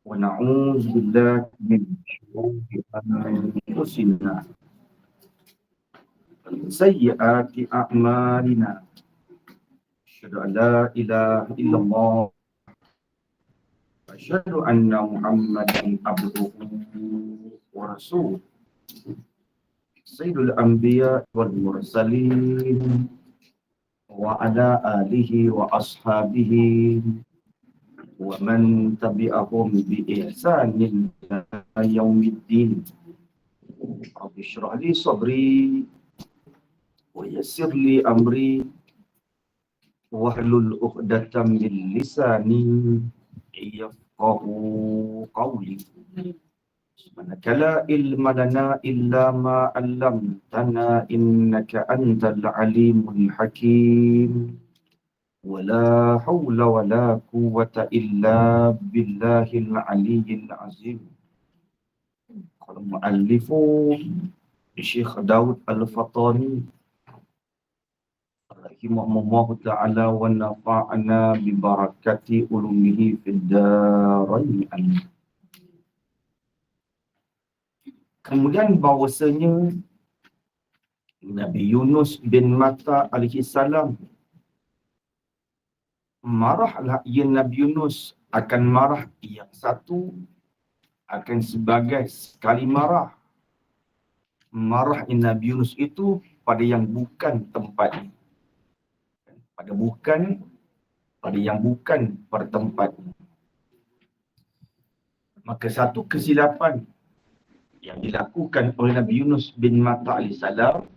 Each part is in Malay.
ونعوذ بالله من شرور أنفسنا ومن سيئات أعمالنا. أشهد أن لا إله إلا الله وأشهد أن محمدا عبده ورسوله سيد الأنبياء والمرسلين وعلى آله وأصحابه ومن تبعهم بإحسان إلى يوم الدين. رب اشرح لي صدري ويسر لي أمري واحلل عقدة من لساني يفقهوا قولي. سبحانك لا علم لنا إلا ما علمتنا إنك أنت العليم الحكيم. ولا حول ولا قوة إلا بالله العلي العظيم. قال المؤلف الشيخ داود الفطاني rahimahullah ta'ala wa nafa'ana bi barakati ulumihi fid darain. Kemudian bahawasanya Nabi Yunus bin Matta alaihi salam marahlah ia Nabi Yunus akan marah yang satu akan sebagai sekali marah. Marah Nabi Yunus itu pada yang bukan tempatnya. Pada yang bukan pada tempatnya. Maka satu kesilapan yang dilakukan oleh Nabi Yunus bin Matta alaihissalam,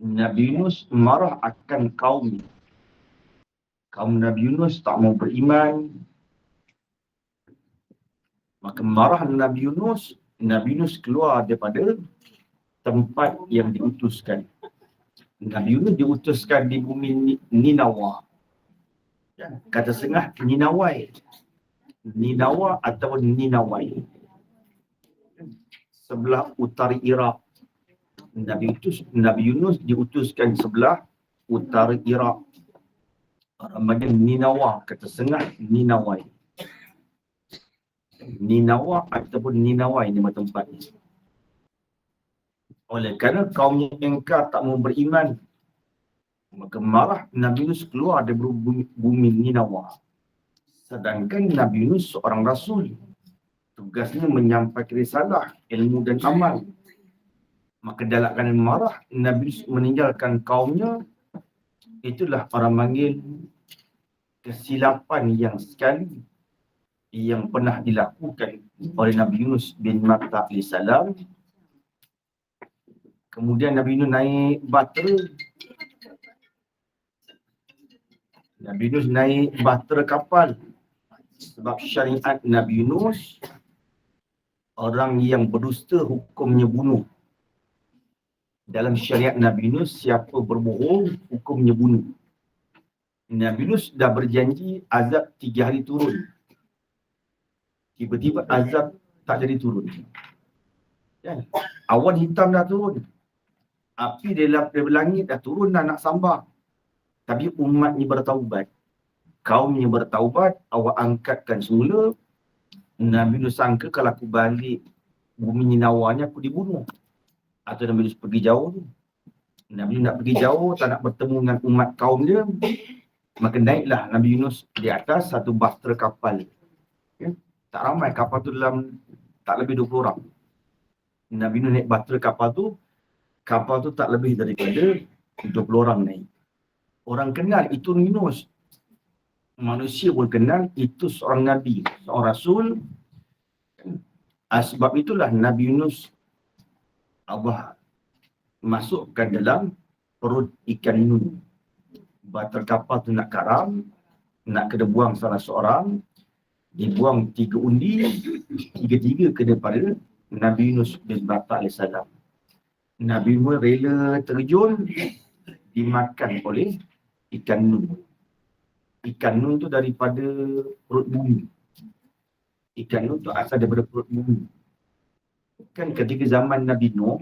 Nabi Yunus marah akan kaumnya. Kaum Nabi Yunus tak mau beriman. Maka marah Nabi Yunus keluar daripada tempat yang diutuskan. Nabi Yunus diutuskan di bumi Ninawa. Ya, kata setengah Ninawai. Ninawa atau Ninawai. Sebelah utara Iraq. Nabi Yunus diutuskan sebelah utara Iraq. Orang bagian Ninawa, kata setengah Ninawai. Ninawa ataupun Ninawai nama tempatnya. Oleh kerana kaumnya engkar tak mau beriman, maka marah Nabi Yunus keluar dari bumi Ninawa. Sedangkan Nabi Yunus seorang rasul. Tugasnya menyampaikan risalah, ilmu dan amal. Maka dalam keadaan marah, Nabi Yunus meninggalkan kaumnya. Itulah orang panggil kesilapan yang sekali yang pernah dilakukan oleh Nabi Yunus bin Matta alaihissalam. Kemudian Nabi Yunus naik bahtera. Nabi Yunus naik bahtera kapal. Sebab syariat Nabi Yunus, orang yang berdusta hukumnya bunuh. Dalam syariat Nabi Yunus, siapa berbohong hukumnya bunuh. Nabi Yunus dah berjanji azab 3 hari turun. Tiba-tiba azab tak jadi turun. Kan? Awan hitam dah turun. Api dari langit dah turun dah nak sambar. Tapi umatnya bertaubat. Kaumnya bertaubat, awak angkatkan semula. Nabi Yunus sangka kalau aku balik bumi Ninawanya aku dibunuh. Atau Nabi Yunus pergi jauh tu. Nabi Yunus nak pergi jauh, tak nak bertemu dengan umat kaum dia. Maka naiklah Nabi Yunus di atas satu bahtera kapal. Okay? Tak ramai kapal tu dalam, tak lebih 20 orang. Nabi Yunus naik bahtera kapal tu tak lebih daripada 20 orang naik. Orang kenal itu Yunus. Manusia pun kenal itu seorang Nabi, seorang Rasul. Sebab itulah Nabi Yunus Allah masukkan dalam perut ikan nun. Bahtera kapal tu nak karam, nak kena buang salah seorang. Dibuang 3 undi, 3-3 kena pada Nabi Yunus bin Matta alaihissalam. Nabi Yunus rela terjun, dimakan oleh ikan nun. Ikan nun tu daripada perut bumi. Ikan nun tu asal daripada perut bumi. Kan ketika zaman Nabi Nuh,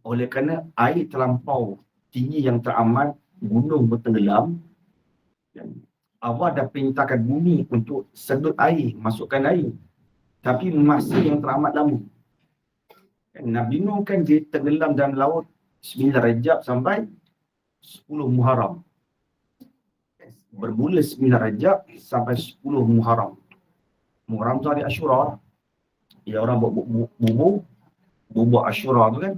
oleh kerana air terlampau tinggi yang teramat, gunung bertenggelam, Allah dah perintahkan bumi untuk sedut air, masukkan air. Tapi masa yang teramat lama. Nabi Nuh kan dia tenggelam dalam laut 9 Rajab sampai 10 Muharram. Bermula 9 Rajab sampai 10 Muharram. Muharram tu hari Ashura. Ya, orang bubur Ashura tu kan.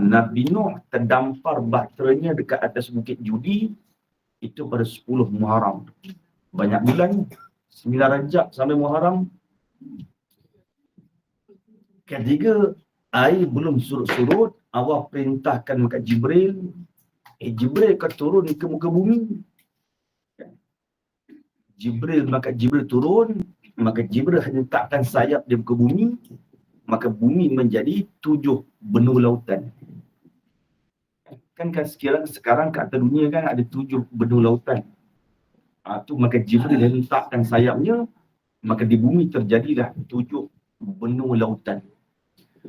Nabi Nuh terdampar bahteranya dekat atas bukit Judi itu pada 10 Muharram. Banyak bulan, 9 Rajab sampai Muharram. Ketiga, air belum surut-surut, Allah perintahkan maka Jibril. Jibril akan turun ke muka bumi. Jibril turun, maka Jibril hentakkan sayap di muka bumi, maka bumi menjadi 7 benua lautan. Kan sekarang kat atas dunia kan ada 7 benua lautan. Tu maka Jibril hentakkan sayapnya, maka di bumi terjadilah 7 benua lautan.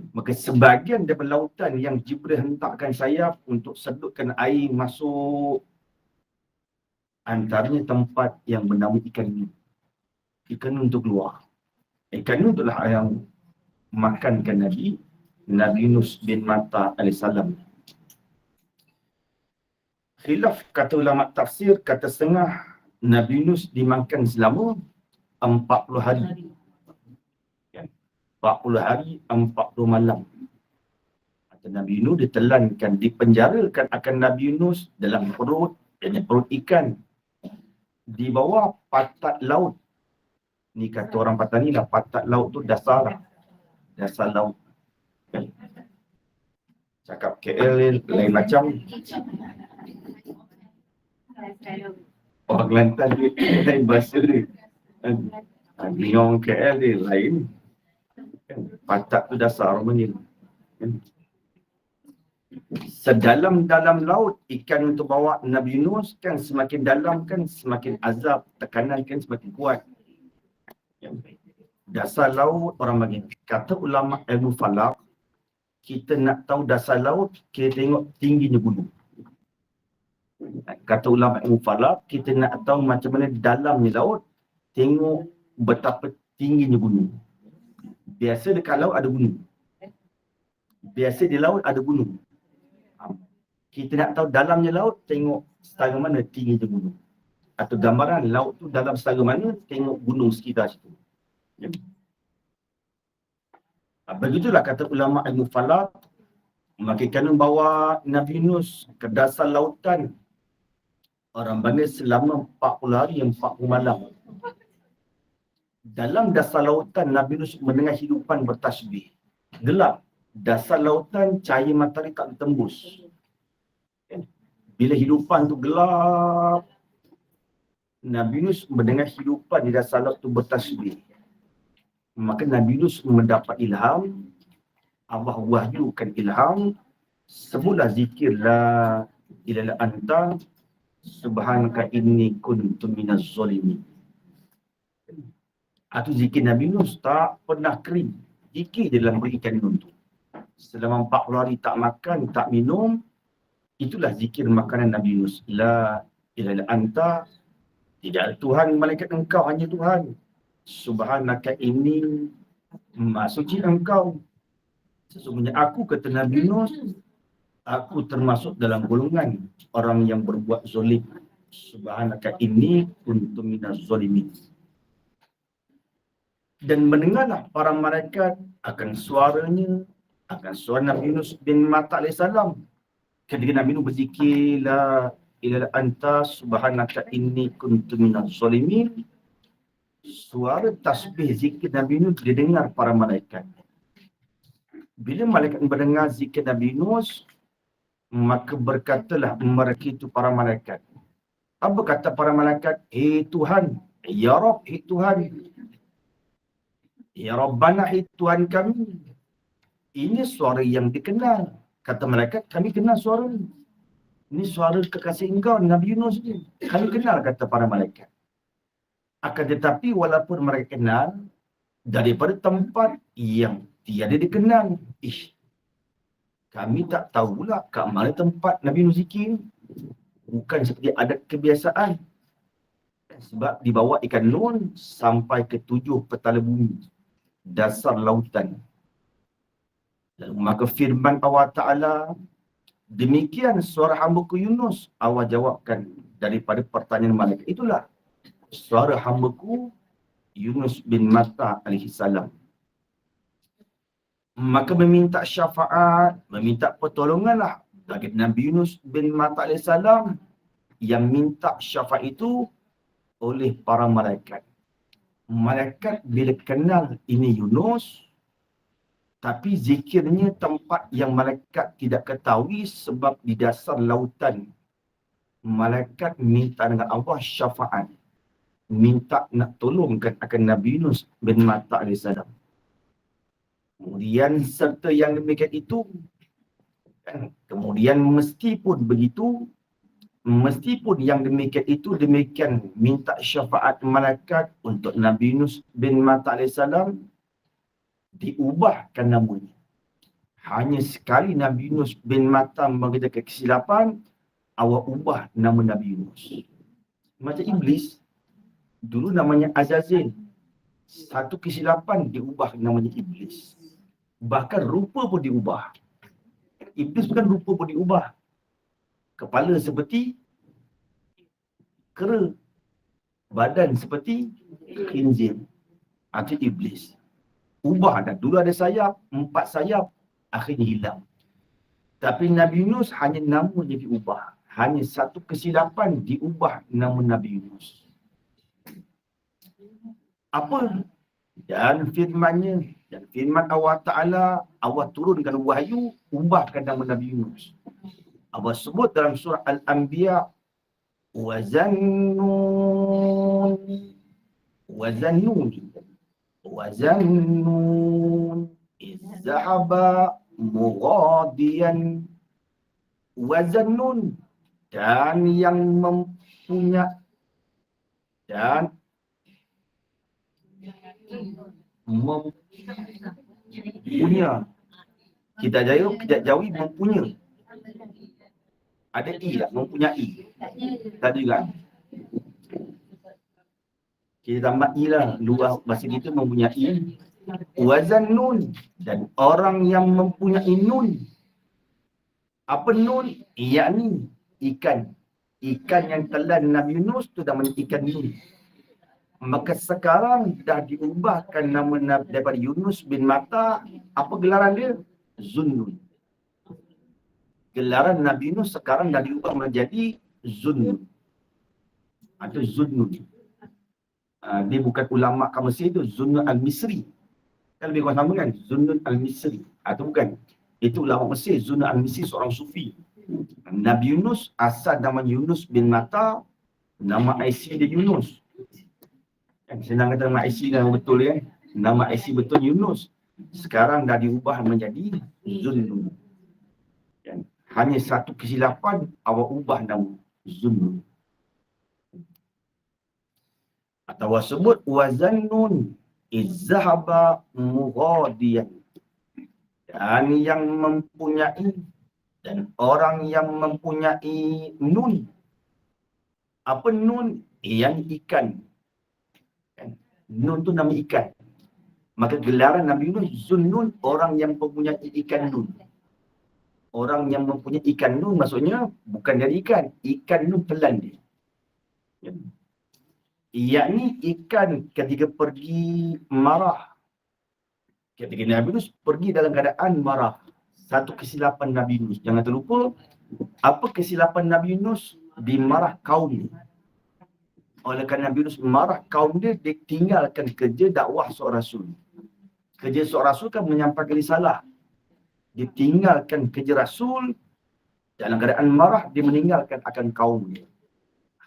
Maka sebahagian daripada lautan yang Jibril hentakkan sayap untuk sedutkan air masuk, antaranya tempat yang bernama ikan nun. Ikan nun tu keluar. Ikan nun itulah yang makankan Nabi Yunus bin Matta alaihissalam. Khilaf kata ulama tafsir, kata setengah Nabi Yunus dimakan selama 40 hari. 40 hari, 40 malam. Kata Nabi Yunus ditelankan, dipenjarakan akan Nabi Yunus dalam perut ikan. Di bawah patat laut. Ni kata orang Patani ni lah, patat laut tu dasar laut. Cakap KL lain macam. Orang Kelantan dia lain bahasa dia. Orang KL dia lain. Patat tu dasar orang panggil. Sedalam-dalam laut ikan untuk bawa Nabi Yunus kan semakin dalam kan semakin azab, tekanan kan semakin kuat. Dasar laut orang bagi. Kata ulama ilmu falak, kita nak tahu dasar laut, kita tengok tingginya gunung. Kata ulama ilmu falak, kita nak tahu macam mana dalamnya laut, tengok betapa tingginya gunung. Biasa dekat laut ada gunung. Biasa di laut ada gunung. Kita nak tahu dalamnya laut, tengok setara mana tingginya gunung. Atau gambaran laut tu dalam setara mana, tengok gunung sekitar situ. Ya. Begitulah kata ulama ilmu falak. Maka kerana bawa Nabi Yunus ke dasar lautan, orang panggil selama 40 hari 40 malam. Dalam dasar lautan, Nabi Yunus mendengar hidupan bertasbih. Gelap. Dasar lautan, cahaya matahari tak tembus. Bila hidupan tu gelap, Nabi Yunus mendengar hidupan di dasar laut tu bertasbih. Maka Nabi Yunus mendapat ilham, Allah wahyukan ilham, sebutlah zikir la ilaha anta subhanaka inni kuntu minaz zalimin. Itu zikir Nabi Yunus tak pernah kering. Zikir dalam berikan nun tu. Selama 40 hari tak makan, tak minum, itulah zikir makanan Nabi Yunus. La ilaha anta, tidak ada Tuhan malaikat engkau, hanya Tuhan. Subhanaka ini, maha suci engkau. Sesungguhnya aku, kata Nabi Yunus, aku termasuk dalam golongan orang yang berbuat zalim. Subhanaka ini kuntu minaz zalimin. Dan mendengarlah para malaikat akan suaranya, akan suara Nabi Yunus bin Matta alaihissalam. Ketika Nabi Yunus berzikir la ilaha anta subhanaka inni kuntu minaz zalimin, suara tasbih zikir Nabi Yunus didengar para malaikat. Bila malaikat mendengar zikir Nabi Yunus, maka berkatalah mereka itu para malaikat. Apa kata para malaikat? Tuhan, ya Rabb, Tuhan. Ya Rabbana, Tuhan kami. Ini suara yang dikenal. Kata malaikat, kami kenal suara ini. Ini suara kekasih engkau, Nabi Yunus ni. Kami kenal, kata para malaikat. Akan tetapi walaupun mereka kenal, daripada tempat yang tiada dikenal. Kami tak tahu pula kat mana tempat Nabi Yunus zikir. Bukan seperti adat kebiasaan. Sebab dibawa ikan nun sampai ke 7 petala bumi, dasar lautan. Lalu maka firman Allah Ta'ala, demikian suara hamba-Ku Yunus. Allah jawabkan daripada pertanyaan malaikat. Itulah suara hamba-Ku Yunus bin Matta alaihi salam. Maka meminta syafaat, meminta pertolonganlah bagi Nabi Yunus bin Matta alaihi salam, yang minta syafaat itu oleh para malaikat. Malaikat bila kenal ini Yunus, tapi zikirnya tempat yang malaikat tidak ketahui sebab di dasar lautan. Malaikat minta dengan Allah syafaat, minta nak tolongkan akan Nabi Yunus bin Matta alaihi salam. Kemudian serta yang demikian itu, kemudian meskipun begitu, meskipun yang demikian itu demikian minta syafaat malaikat untuk Nabi Yunus bin Matta alaihi salam, diubahkan namanya. Hanya sekali Nabi Yunus bin Matta mengerjakan kesilapan, awak ubah nama Nabi Yunus. Macam iblis, dulu namanya Azazil. Satu kesilapan diubah namanya iblis. Bahkan rupa pun diubah. Iblis bukan rupa pun diubah. Kepala seperti kera, badan seperti khinzir. Itu iblis. Ubah dah. Dulu ada sayap, 4 sayap, akhirnya hilang. Tapi Nabi Yunus hanya namanya diubah. Hanya satu kesilapan diubah nama Nabi Yunus. Apa? Dan firmannya, dan firman Allah Ta'ala, Allah turunkan wahyu, ubahkan nama Nabi Yunus. Allah sebut dalam surah Al-Anbiya, وَزَنُّونَ وَزَنُّونِ وَزَنُّونَ إِذْ ذَهَبَ مُغَاضِيًا وَزَنُّونَ, dan yang mempunyai, dan mempunya, kita jauhi mempunyai. Ada i tak? Mempunyai. Tadi kan? Kita tambah i lah. Luar bahasa kita mempunyai. Wazan nun. Dan orang yang mempunyai nun. Apa nun? Yakni ikan. Ikan yang telan Nabi Yunus tu namanya ikan nun. Maka sekarang dah diubahkan nama Nabi daripada Yunus bin Matta. Apa gelaran dia? Zunnun. Gelaran Nabi Yunus sekarang dah diubah menjadi Zunnun atau Zunnun. Dia bukan ulama kat Mesir tu, Zunnun al-Misri. Kan lebih kurang sama kan? Zunnun al-Misri. Atau bukan? Itu ulama Mesir, Zunnun al-Misri seorang sufi. Nabi Yunus, asal nama Yunus bin Matta, nama IC dia Yunus. Kan senang kata nama IC dah betul kan? Nama IC betul Yunus. Sekarang dah diubah menjadi Zunnun. Kan? Hanya satu kesilapan, awak ubah nama Zunnun. Atau awak sebut wazannun izzahaba mughadiyan. Dan yang mempunyai, dan orang yang mempunyai nun. Apa nun? Yang ikan. Nun tu nama ikan. Maka gelaran Nabi Yunus Zunnun, orang yang mempunyai ikan nun. Orang yang mempunyai ikan nun maksudnya bukan dari ikan. Ikan nun telan dia. Yakni ikan ketika pergi marah. Ketika Nabi Yunus pergi dalam keadaan marah. Satu kesilapan Nabi Yunus. Jangan terlupa, apa kesilapan Nabi Yunus? Dimarah kaum dia. Oleh kerana Nabi Yunus marah kaum dia, dia tinggalkan kerja dakwah seorang Rasul. Kerja seorang Rasul kan menyampaikan risalah. Dia tinggalkan kerja Rasul, dalam keadaan marah, dia meninggalkan akan kaum dia.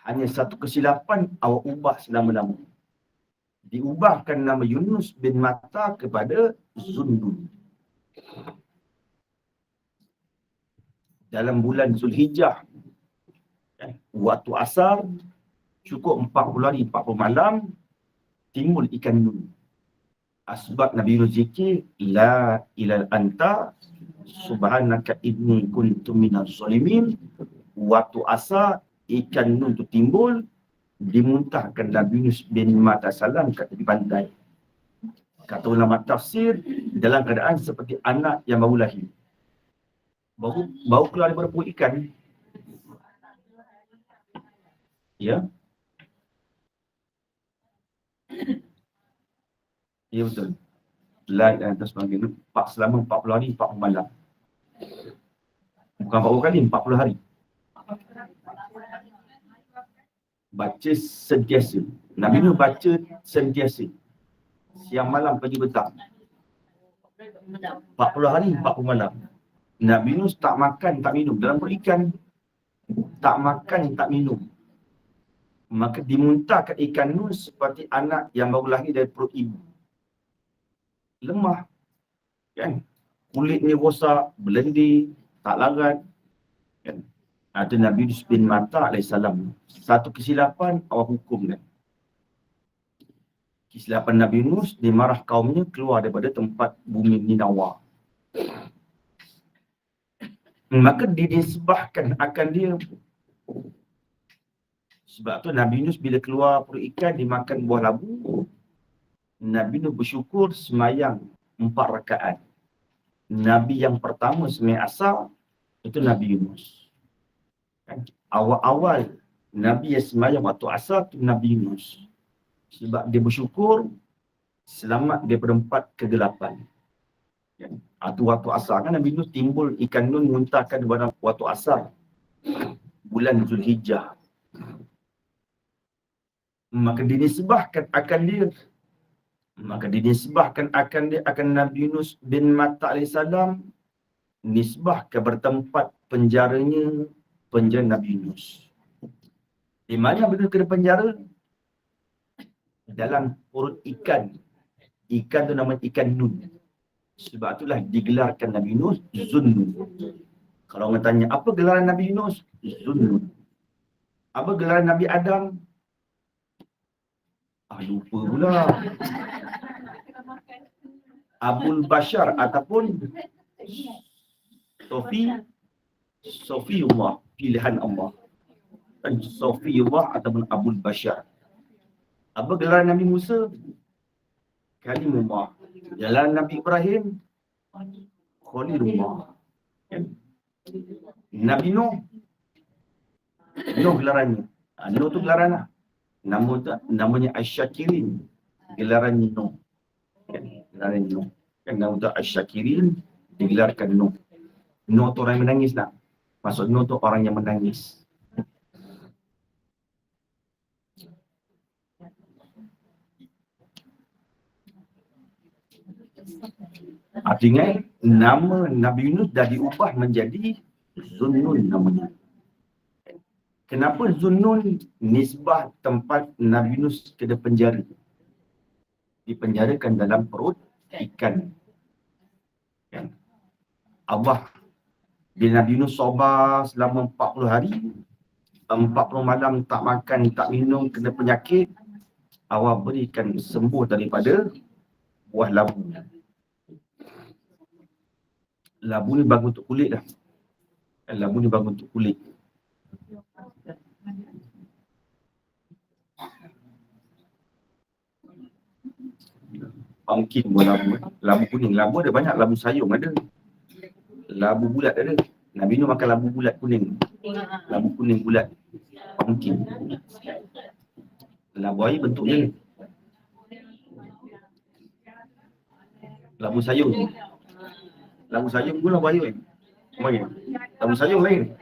Hanya satu kesilapan, awak ubah selama-lama. Diubahkan nama Yunus bin Matta kepada Zunnun. Dalam bulan Zulhijjah, waktu asar, cukup 40 hari, 40 malam, timbul ikan nun. Asbab Nabi Yunus zikir, La ilaha anta, subhanaka inni kuntu minaz zalimin. Waktu asar, ikan nun tu timbul, dimuntahkan Nabi Yunus bin Matta Salam kat tepi pantai. Kata ulama tafsir, dalam keadaan seperti anak yang baru lahir. Baru keluar daripada perut ikan. Ya. Ya betul. Lain dan sebagainya. Selama 40 hari, 40 malam. Bukan 40 kali, 40 hari. Baca sentiasa. Nabi Nuh baca sentiasa. Siang malam, pagi petang. 40 hari, 40 malam. Nabi Nuh tak makan, tak minum. Dalam perut ikan, tak makan, tak minum. Maka dimuntahkan ikan Nuh seperti anak yang baru lahir dari perut ibu. Lemah. Kan? Kulitnya rosak, berlendir, tak larat. Kan? Itu Nabi Yunus bin Matta AS. Satu kesilapan, awal hukum kan. Kesilapan Nabi Yunus, dimarah kaumnya keluar daripada tempat bumi Ninawa. Maka dinisbahkan akan dia. Sebab tu Nabi Yunus bila keluar perut ikan, dimakan buah labu. Nabi Yunus bersyukur semayang 4 rakaat. Nabi yang pertama semayang asar, itu Nabi Yunus. Kan? Awal-awal Nabi yang semayang waktu asar tu Nabi Yunus. Sebab dia bersyukur selamat daripada 4 kegelapan. Kan? Itu waktu asar kan Nabi Yunus timbul ikan nun muntahkan pada waktu asar. Bulan Zulhijjah. Maka dinisbahkan akan dia. Akan Nabi Yunus bin Matta AS. Nisbah ke bertempat penjaranya penjara Nabi Yunus. Di mana benda kena penjara? Dalam perut ikan. Ikan tu nama ikan Nun. Sebab itulah digelarkan Nabi Yunus Zunnun. Kalau orang tanya, apa gelaran Nabi Yunus? Zunnun. Apa gelaran Nabi Adam? Lupa pula. Abul Bashar ataupun Sofiullah, pilihan Allah. Sofiullah ataupun Abul Bashar. Apa gelaran Nabi Musa? Kalimullah. Gelaran Nabi Ibrahim? Khalilullah. Nabi Nuh? Nuh gelarannya. Nuh tu gelaran lah. Namanya Asy-Syakirin. Gelarannya Nuh. Gelaran Nuh. Kan nama tu Asy-Syakirin digelarkan Nuh. Nuh tu orang yang menangis lah. Maksud Nuh tu orang yang menangis. Artinya nama Nabi Yunus dah diubah menjadi Zunnun namanya. Kenapa Zunnun? Nisbah tempat Nabi Yunus kena penjara. Dipenjarakan dalam perut ikan. Kan? Allah bila Nabi Yunus sabar selama 40 hari, 40 malam tak makan, tak minum, kena penyakit, Allah berikan sembuh daripada buah labu. Labu ni bagus untuk kulit lah. Labu ni bagus untuk kulit. Pumpkin buah labu. Labu kuning. Labu ada banyak. Labu sayung ada. Labu bulat ada. Nabi Nuh makan labu bulat kuning. Labu kuning bulat. Pumpkin. Labu air bentuknya ni. Labu sayung. Labu sayung pun labu air. Labu sayung lain.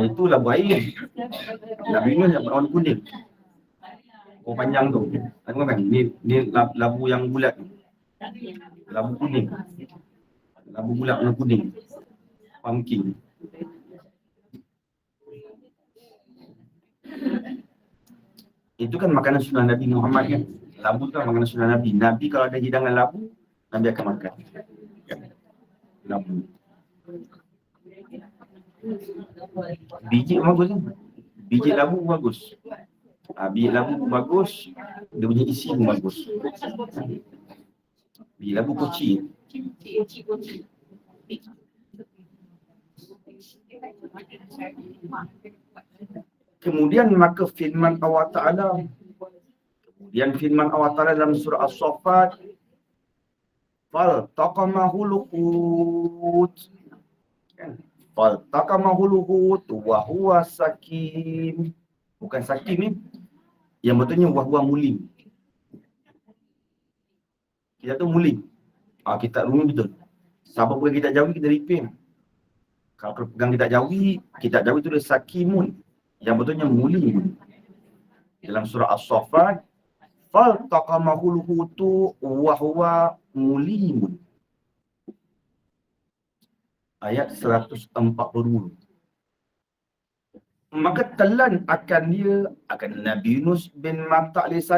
Itu labu air. Nabi Nuh yang warna kuning. Panjang tu. Tengok kan? Ni labu yang bulat. Labu kuning. Labu bulat warna kuning. Pumpkin. Itu kan makanan sunnah Nabi Muhammad kan? Labu tu kan makanan sunnah Nabi. Nabi kalau ada hidangan labu, Nabi akan makan. Labu. Biji bagus kan? Biji labu bagus. Biji labu bagus. Dia punya isi pun bagus. Biji labu koci. Kemudian maka firman Allah Ta'ala, dalam surah As-Saffat, faltaqamahul hut, kan? Faltaqamahul hut wa huwa sakim. Bukan sakim ni, yang betulnya wa huwa mulim. Kita tu mulim. Kita rumi betul. Siapa pegang kitab Jawi kita repair. Kalau pegang kitab Jawi tu dia sakimun. Yang betulnya mulim. Dalam surah As-Saffat, faltaqamahul hutu wa huwa mulimun. Ayat 140. Maka telan akan Nabi Yunus bin Matta AS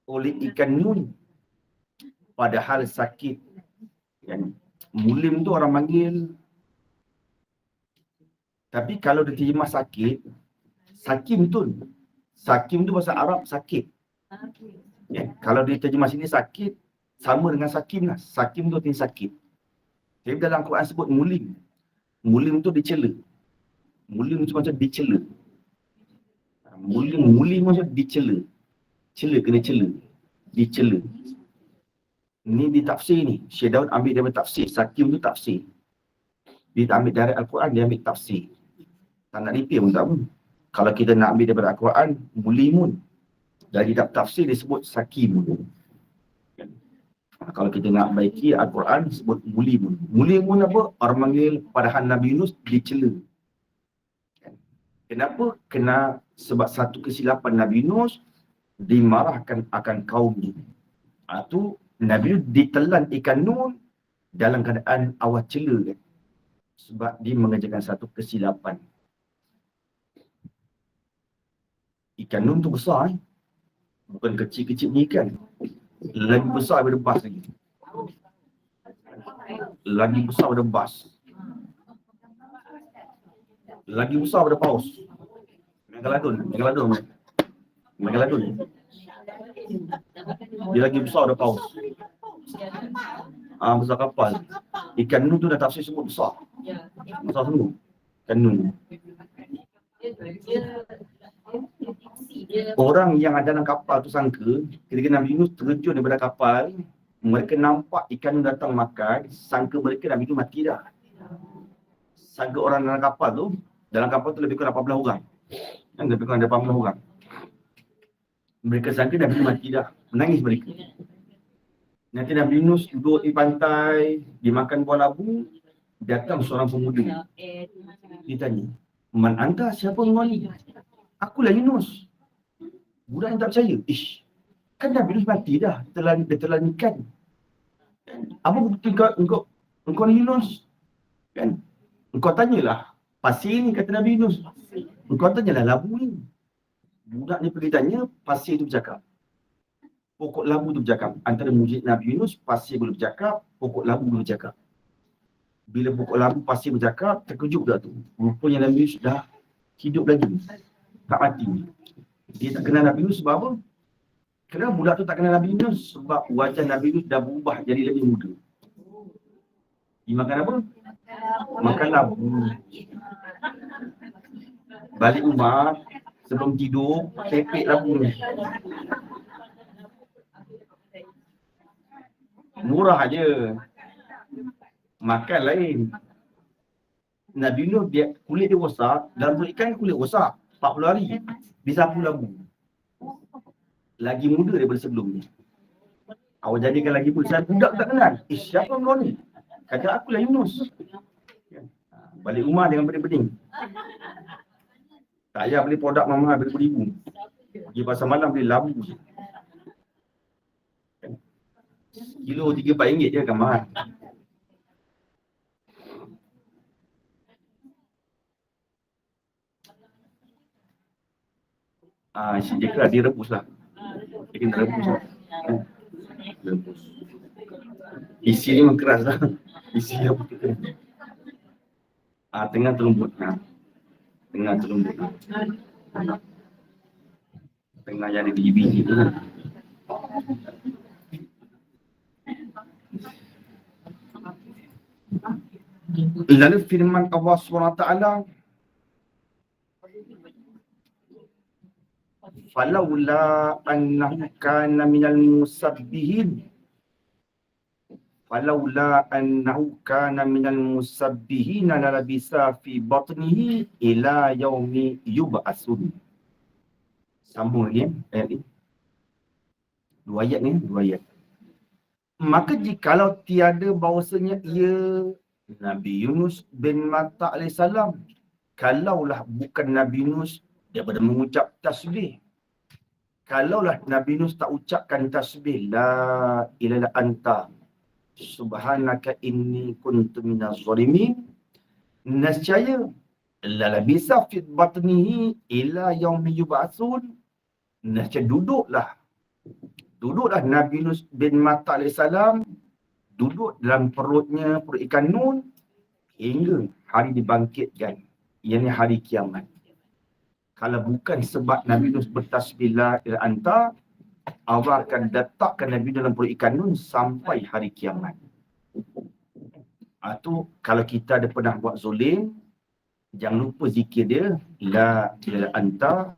oleh ikan nun, padahal sakit. Yang mulim tu orang panggil, tapi kalau dia terjemah sakit, sakim tu bahasa Arab sakit. Ya, kalau dia terjemah sini sakit, sama dengan sakim lah. Sakim tu artinya sakit. Jadi dalam Quran sebut mulim. Mulim tu dicela. Mulim tu macam dicela. Mulim macam dicela. Kena cela. Dicela. Ni di tafsir ni. Syekh Daud ambil daripada tafsir. Sakim tu tafsir. Dia tak ambil dari Al-Quran, dia ambil tafsir. Tak nak repair pun tak pun. Kalau kita nak ambil daripada Al-Quran, mulimun. Dari tafsir dia sebut sakim. Kalau kita nak baiki Al-Quran, sebut mulimun. Mulimun apa? Orang panggil padahal Nabi Yunus dicela. Kenapa? Sebab satu kesilapan Nabi Yunus dimarahkan akan kaumnya. Itu Nabi Yunus ditelan ikan nun dalam keadaan awal cela kan. Sebab dia mengerjakan satu kesilapan. Ikan nun tu besar bukan kecil-kecil ni ikan. Lagi besar daripada bas lagi. Lagi besar daripada bas. Lagi besar daripada paus. Megalodon. Dia lagi besar daripada paus. Besar kapal. Ikan nun tu dah tafsir sebut besar. Besar semua. Ikan nun. Orang yang ada dalam kapal tu sangka ketika Nabi Yunus terjun daripada kapal, mereka nampak ikan nun datang makan, sangka mereka Nabi Yunus mati dah. Sangka orang dalam kapal tu lebih kurang 18 orang. Lebih kurang 18 orang. Mereka sangka Nabi Yunus mati dah. Menangis mereka. Nanti Nabi Yunus duduk di pantai, dimakan buah labu, datang seorang pemuda. Dia tanya, "Man anta, siapa engkau ni?" "Akulah Yunus." Budak yang tak percaya. Kan Nabi Yunus mati dah. Dia telan ikan. Apa bukti engkau ni Yunus? Kan? Engkau tanyalah pasir ni, kata Nabi Yunus. Engkau tanyalah labu ni. Budak ni pergi tanya, pasir tu bercakap. Pokok labu tu bercakap. Antara mujizat Nabi Yunus, pasir boleh bercakap, pokok labu boleh bercakap. Bila pokok labu pasir bercakap, terkejut budak tu. Rupanya Nabi Yunus dah hidup lagi. Tak mati. Dia tak kenal Nabi Yunus sebab apa? Kenapa budak tu tak kenal Nabi Yunus? Sebab wajah Nabi Yunus dah berubah jadi lebih muda. Dia makan apa? Makan labu. Balik rumah, sebelum tidur, pepek labu ni. Murah je. Makan lain. Nabi Yunus kulit dia rosak, dalam perut ikan kulit rosak. 40 hari. Disapu labu. Lagi muda daripada sebelum ni. Awak jadikan lagi pun. Saya budak tak kenal. Siapa kau ni? Kata akulah Yunus. Balik rumah dengan bening-bening. Tak payah beli produk mahal beribu-ribu. Pergi pasar malam beli labu je. Kilo RM3-4 je kan mahal. Dia kena direbus lah. Dia kena rebus lah. Rebus. Isi ni memang keras lah. Isi yang betul. Tengah terlembut. Tengah terlembut. Tengah yang ada biji-biji tu kan. Lalu firman Allah SWT, falaula annahu kana minal musabbihin falaula annahu kana minal musabbihin lalabisa fi batnihi ila yaumi yub'atsun. Sambung lagi ayat ni. Dua ayat. Maka jikalau tiada bahawasanya ia Nabi Yunus bin Matta alaihissalam, kalaulah bukan Nabi Yunus daripada mengucap tasbih, kalaulah Nabi Yunus tak ucapkan tasbih la ilaha anta subhanaka inni kuntu minaz zalimin, nescaya lalabisa fi batnihi ila yaumi yub'atsun, nescaya duduklah Nabi Yunus bin Matta alaihissalam, duduk dalam perut ikan Nun hingga hari dibangkitkan, iaitu hari kiamat. Kalau bukan sebab Nabi Yunus bertasbih la ilaha anta, Allah akan letakkan Nabi dalam perut ikan Nun sampai hari kiamat. Itu kalau kita ada pernah buat zolim, jangan lupa zikir dia, la ilaha anta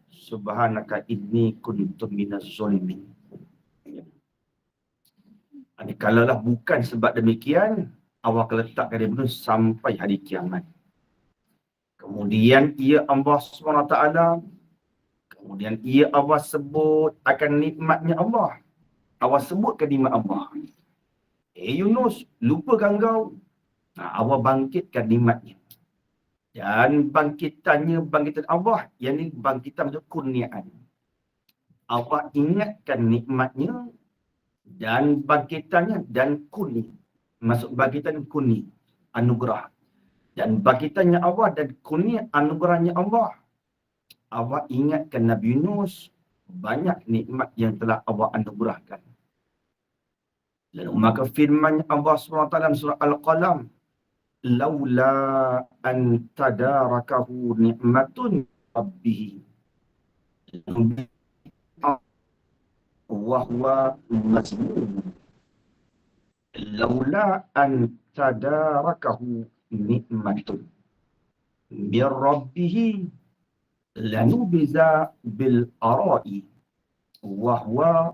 subhanaka inni kuntu minaz zalimin. Kalaulah bukan sebab demikian, Allah akan letakkan dia sampai hari kiamat. Kemudian ia Allah SWT, kemudian ia Allah sebut akan nikmatnya Allah. Allah sebutkan nikmat Allah. Yunus, lupakan kau. Allah bangkitkan nikmatnya. Dan bangkitan Allah, yang ni bangkitan itu kurniaan. Allah ingatkan nikmatnya dan bangkitannya dan kuni. Maksud bangkitan kuni, anugerah. Dan bangkitannya Allah dan kuni anugerahnya Allah. Allah ingatkan Nabi Yunus banyak nikmat yang telah Allah anugerahkan. Lalu maka firman Allah SWT dalam surah Al-Qalam, laula an tadarakahu ni'matun rabbihi wa huwa mazmum. Laula an tadarakahu ni'matun min rabbihi lanubiza bil ara'i wa huwa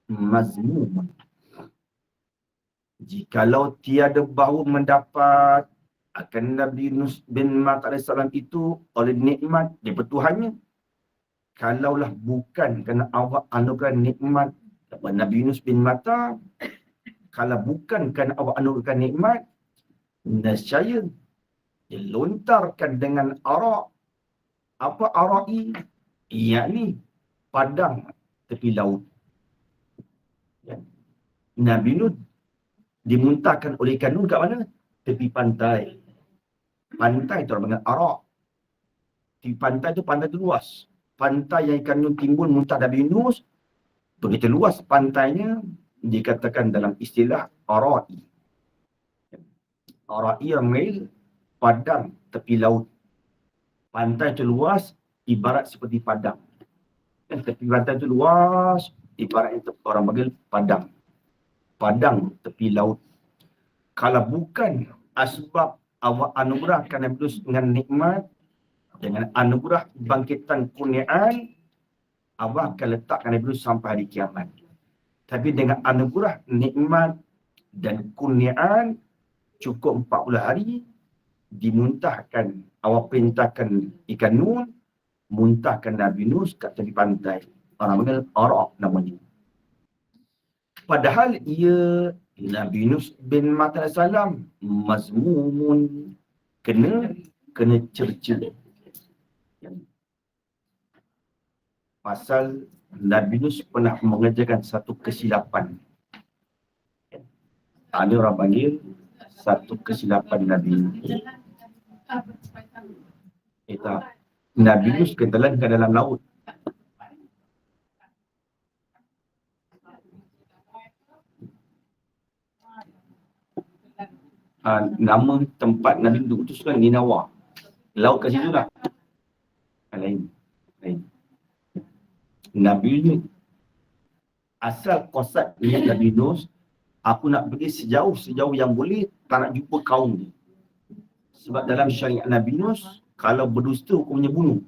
mazmum. Jikalau tiada bahu mendapat akan Nabi Yunus bin Matta alaihissalam itu oleh nikmat daripada Tuhannya, kalaulah bukan kerana Allah anugerah nikmat kepada Nabi Yunus bin Matta, kalau bukan kerana Allah anugerahkan nikmat, nescaya dilontarkan dengan arak. Apa ara'i? Iaitu padang tepi laut. Nabi Yunus dimuntahkan oleh ikan Nun kat mana? Tepi pantai. Pantai tu orang panggil arak. Di pantai tu, pantai tu luas. Pantai yang ikan Nun timbul muntah Nabi Yunus, begitu luas pantainya, dikatakan dalam istilah ara'i. Ara'i yang mail padang tepi laut. Pantai tu luas, ibarat seperti padang. Dan tepi pantai tu luas, ibarat orang panggil padang. Padang tepi laut. Kalau bukan asbab Allah anugerahkan Nabi Yunus dengan nikmat, dengan anugerah bangkitan kurniaan, Allah akan letakkan Nabi Yunus sampai hari kiamat. Tapi dengan anugerah nikmat dan kurniaan, cukup 40 hari, dimuntahkan, Allah perintahkan ikan Nun, muntahkan Nabi Yunus kat tepi pantai. Orang panggil arak namanya. Padahal ia Nabi Yunus bin Matta alaihissalam mazmumun, kena cerca. Pasal Nabi Yunus pernah mengerjakan satu kesilapan. Ada orang panggil satu kesilapan Nabi Yunus. Nabi Yunus ketelan ke dalam laut. Nama tempat Nabi duduk tu sekarang Ninawa. Laut kat situ lah. Lain. Nabi Yunus, asal konsep niat Nabi Yunus, aku nak pergi sejauh yang boleh, tak nak jumpa kaum ni. Sebab dalam syariat Nabi Yunus, kalau berdusta hukumnya bunuh.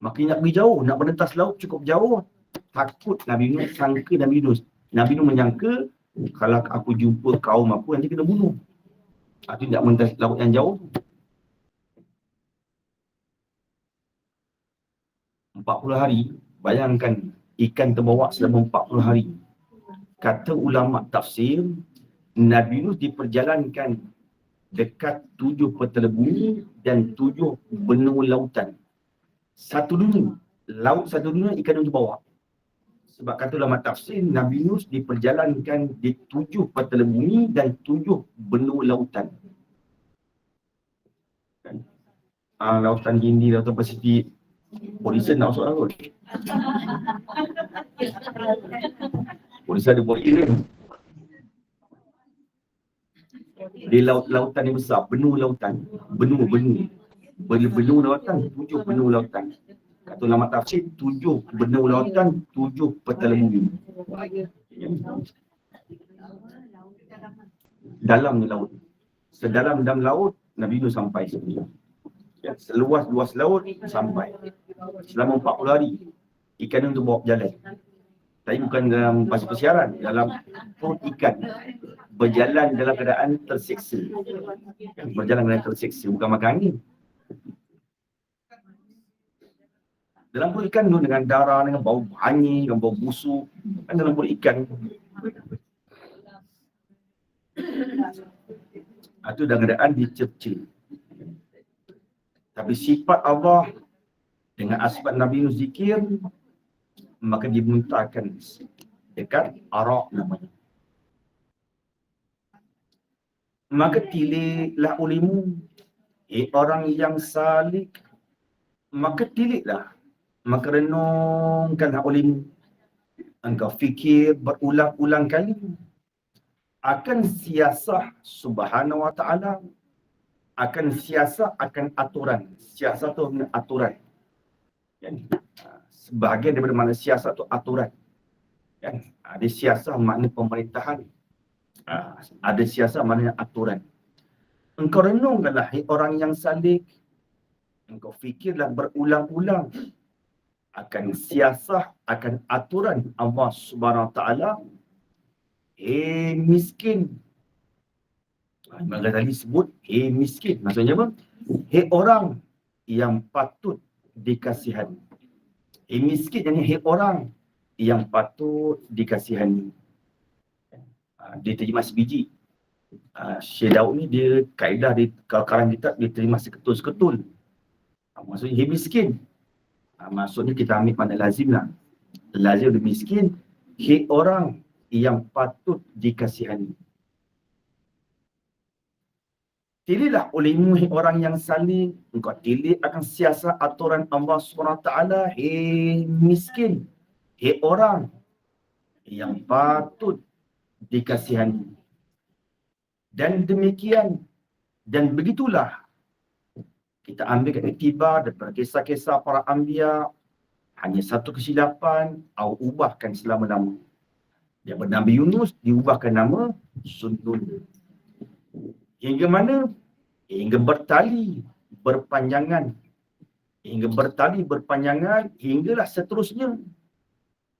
Makin nak pergi jauh, nak merentas laut cukup jauh. Takut Nabi Nuh, sangka Nabi Nuh. Nabi Nuh menyangka, kalau aku jumpa kaum aku, nanti kena bunuh. Itu tidak merentas laut yang jauh. 40 hari, bayangkan ikan terbawa selama 40 hari. Kata ulama tafsir, Nabi Nuh diperjalankan dekat 7 petala bumi dan 7 benua lautan. Satu dunia, laut satu dunia, ikan itu bawa. Sebab kata ulama tafsir, Nabi Nuh diperjalankan di 7 petala bumi dan 7 benua lautan. Kan? Lautan Hindi, lautan Pasifik, Horizon nak masuk lah kot. Horizon ada buat ikan. Di lautan yang besar, benua lautan. Benua lautan, 7 benua lautan. Kata ulama tafsir, 7 benua lautan, 7 petala bumi. Dalam laut. Sedalam laut, Nabi Nuh sampai sini. Seluas-luas laut, sampai. Selama 40 hari, ikan itu bawa berjalan. Tapi bukan dalam pasir persiaran, dalam perut ikan. Berjalan dalam keadaan tersiksa. Berjalan dalam tersiksa, bukan makan angin. Dalam perut ikan tu dengan darah, dengan bau hanyir, dengan bau busuk. Kan dalam perut ikan. Itu dalam keadaan dicerca. Tapi sifat Allah dengan asbab Nabi Nuh zikir, maka dimuntahkan dekat Arak namanya. Maka tiliklah ulimu, orang yang salik, maka tiliklah, maka renungkanlah ulimu. Engkau fikir berulang-ulang kali akan siasah Subhanahu wa ta'ala, akan siasah, akan aturan. Siasah tu aturan. Sebahagian daripada makna siasat tu aturan. Ada siasah makna pemerintahan. Ada siasat maknanya aturan. Engkau renungkanlah orang yang salik. Engkau fikirlah berulang-ulang akan siasah, akan aturan Allah Subhanahu Wa Taala. Miskin. Imam Ghazali sebut miskin. Maksudnya apa? Orang yang patut dikasihani. Miskin yang orang yang patut dikasihani. Dia terjemah sebiji. Syekh Daud ni dia kaedah dia, kalau karang kitab dia terima seketul-seketul. Maksudnya miskin. Maksudnya kita ambil makna lazim lah. Lazim dia miskin. Orang yang patut dikasihani. Tiliklah olehmu orang yang saling, engkau tilik akan siasat aturan Allah SWT. Miskin. Orang yang patut dikasihani. Dan demikian, dan begitulah kita ambil iktibar daripada kisah-kisah para anbiya, hanya satu kesilapan, Allah ubahkan selama-lama. Daripada Nabi Yunus diubahkan nama Sunnun. Hingga mana? Hingga bertali, berpanjangan. Hingga bertali, berpanjangan, hinggalah seterusnya.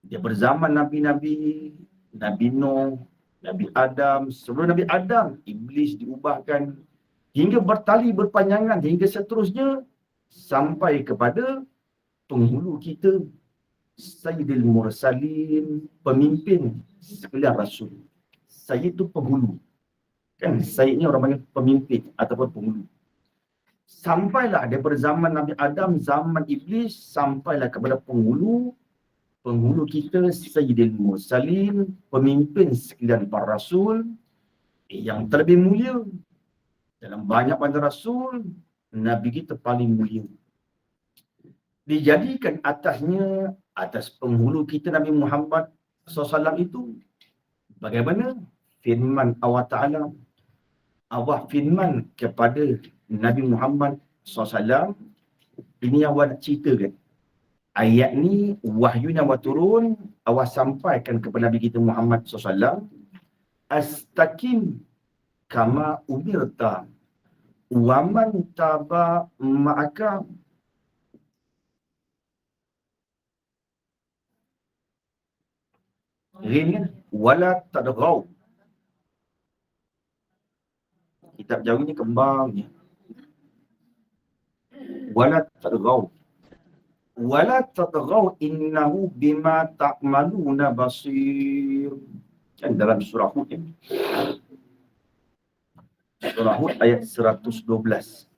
Dia berzaman Nabi-Nabi, Nabi Nuh, Nabi Adam. Sebelum Nabi Adam, Iblis diubahkan. Hingga bertali, berpanjangan, hingga seterusnya. Sampai kepada penghulu kita, Sayyidil Mursalin, pemimpin sekalian Rasul. Sayyid itu penghulu. Kan Sayyid ni orang panggil pemimpin ataupun penghulu. Sampailah daripada zaman Nabi Adam, zaman Iblis, sampailah kepada penghulu kita Sayyidil Mursalin, pemimpin sekalian para Rasul yang terlebih mulia. Dalam banyak banyak Rasul, Nabi kita paling mulia. Dijadikan atasnya, atas penghulu kita Nabi Muhammad SAW itu, bagaimana? Firman Allah Ta'ala. Allah firman kepada Nabi Muhammad SAW. Ini yang awak nak ceritakan. Ayat ni, wahyu yang awak turun, awak sampaikan kepada Nabi kita Muhammad SAW. Astaqim kama umirta wa man taba ma'aka. Rin kan? Wala tadghaw. Kitab Jawi ni kembangnya. Wala tadghaw. Wala tadghaw innahu bima ta'maluna basir. Kan dalam surah Hud ni. Surah Hud ayat 112.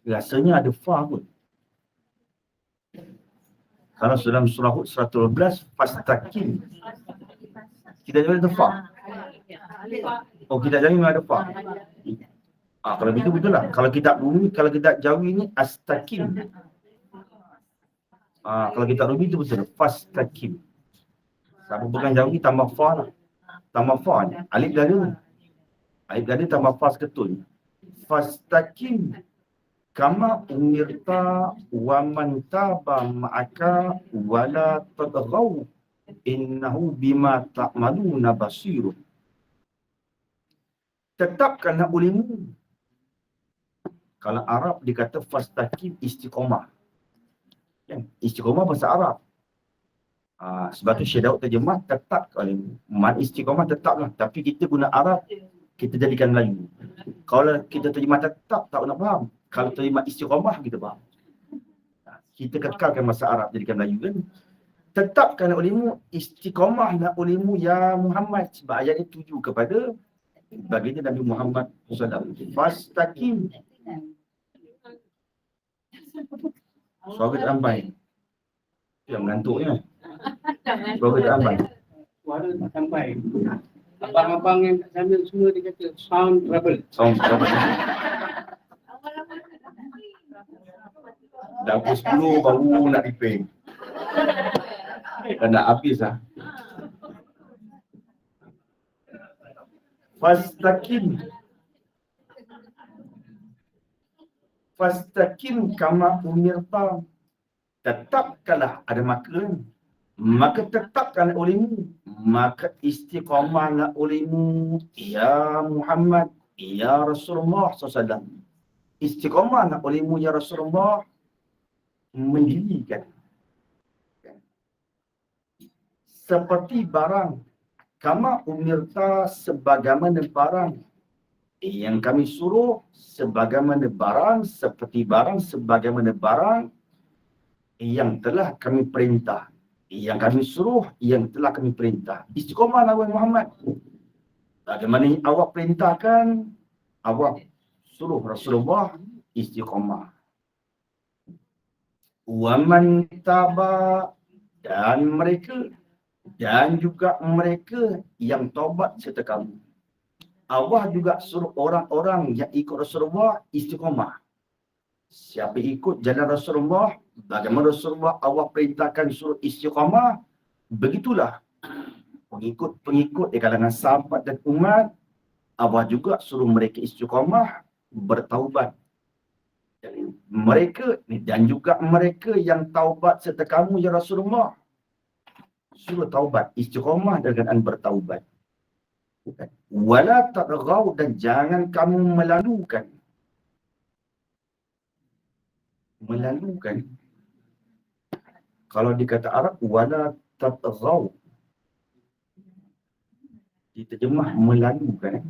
Rasanya ada fa pun. Kalau dalam surah Hud 112, fastaqim. Kita jadi ada fa. Oh, kita jadi memang ada fa. Kalau begitu betul lah. Kalau kita bumi, kalau kita Jawi ni astaqim. Kalau kita Rumi itu betul. Fastaqim. Siapa bukan Jawi tambah fa lah. Tambah fa ni. Alif gada. Alif gada tambah fa seketul. Fastaqim kama umirta wa man taba ma'aka wala tadghaw innahu bima ta'maluna basir. Tetapkanlah olehmu. Kalau Arab dikata fastaqim istiqamah. Kan? Istiqamah bahasa Arab. Sebab tu Syekh Daud terjemah tetap olehmu. Man istiqamah tetaplah. Tapi kita guna Arab, kita jadikan Melayu. Kalau kita terjemah tetap, tak nak faham. Kalau terjemah istiqamah, kita faham. Kita kekalkan bahasa Arab, jadikan Melayu kan. Tetapkan olehmu, istiqamahlah olehmu ya Muhammad. Sebab ayat ini tuju kepada baginda Nabi Muhammad SAW. Fastaqim. Suara tak sampai. Yang mengantuknya. Suara tak sampai. Suara tak sampai. Abang-abang yang kat sana semua dia kata sound trouble. Sound trouble. Dah pukul 10 baru nak repair. Dah nak habis lah. Fastaqim kama umirta. Tetapkanlah, ada maka. Maka tetapkan olehmu. Maka istiqamahlah olehmu. Ya Muhammad. Ya Rasulullah SAW. Istiqamahlah olehmu ya Rasulullah. Mendirikan. Seperti barang. Kama umirta sebagaimana barang. Yang kami suruh sebagaimana barang. Seperti barang sebagaimana barang. Yang telah kami perintah. Yang kami suruh, yang telah kami perintah. Istiqamahlah wahai Muhammad. Bagaimana awak perintahkan, awak suruh Rasulullah istiqamah. Wa man taba, dan mereka, dan juga mereka yang taubat serta kamu. Allah juga suruh orang-orang yang ikut Rasulullah istiqamah. Siapa ikut jalan Rasulullah, bagaimana Rasulullah Allah perintahkan suruh istiqamah, begitulah pengikut-pengikut di kalangan sahabat dan umat, Allah juga suruh mereka istiqamah, bertaubat. Mereka dan juga mereka yang taubat serta kamu ya Rasulullah, suruh taubat, istiqamah dengan bertaubat. Wala tadghaw, dan jangan kamu melalukan. Kalau dikata Arab wala tadghaw, diterjemah melalukan,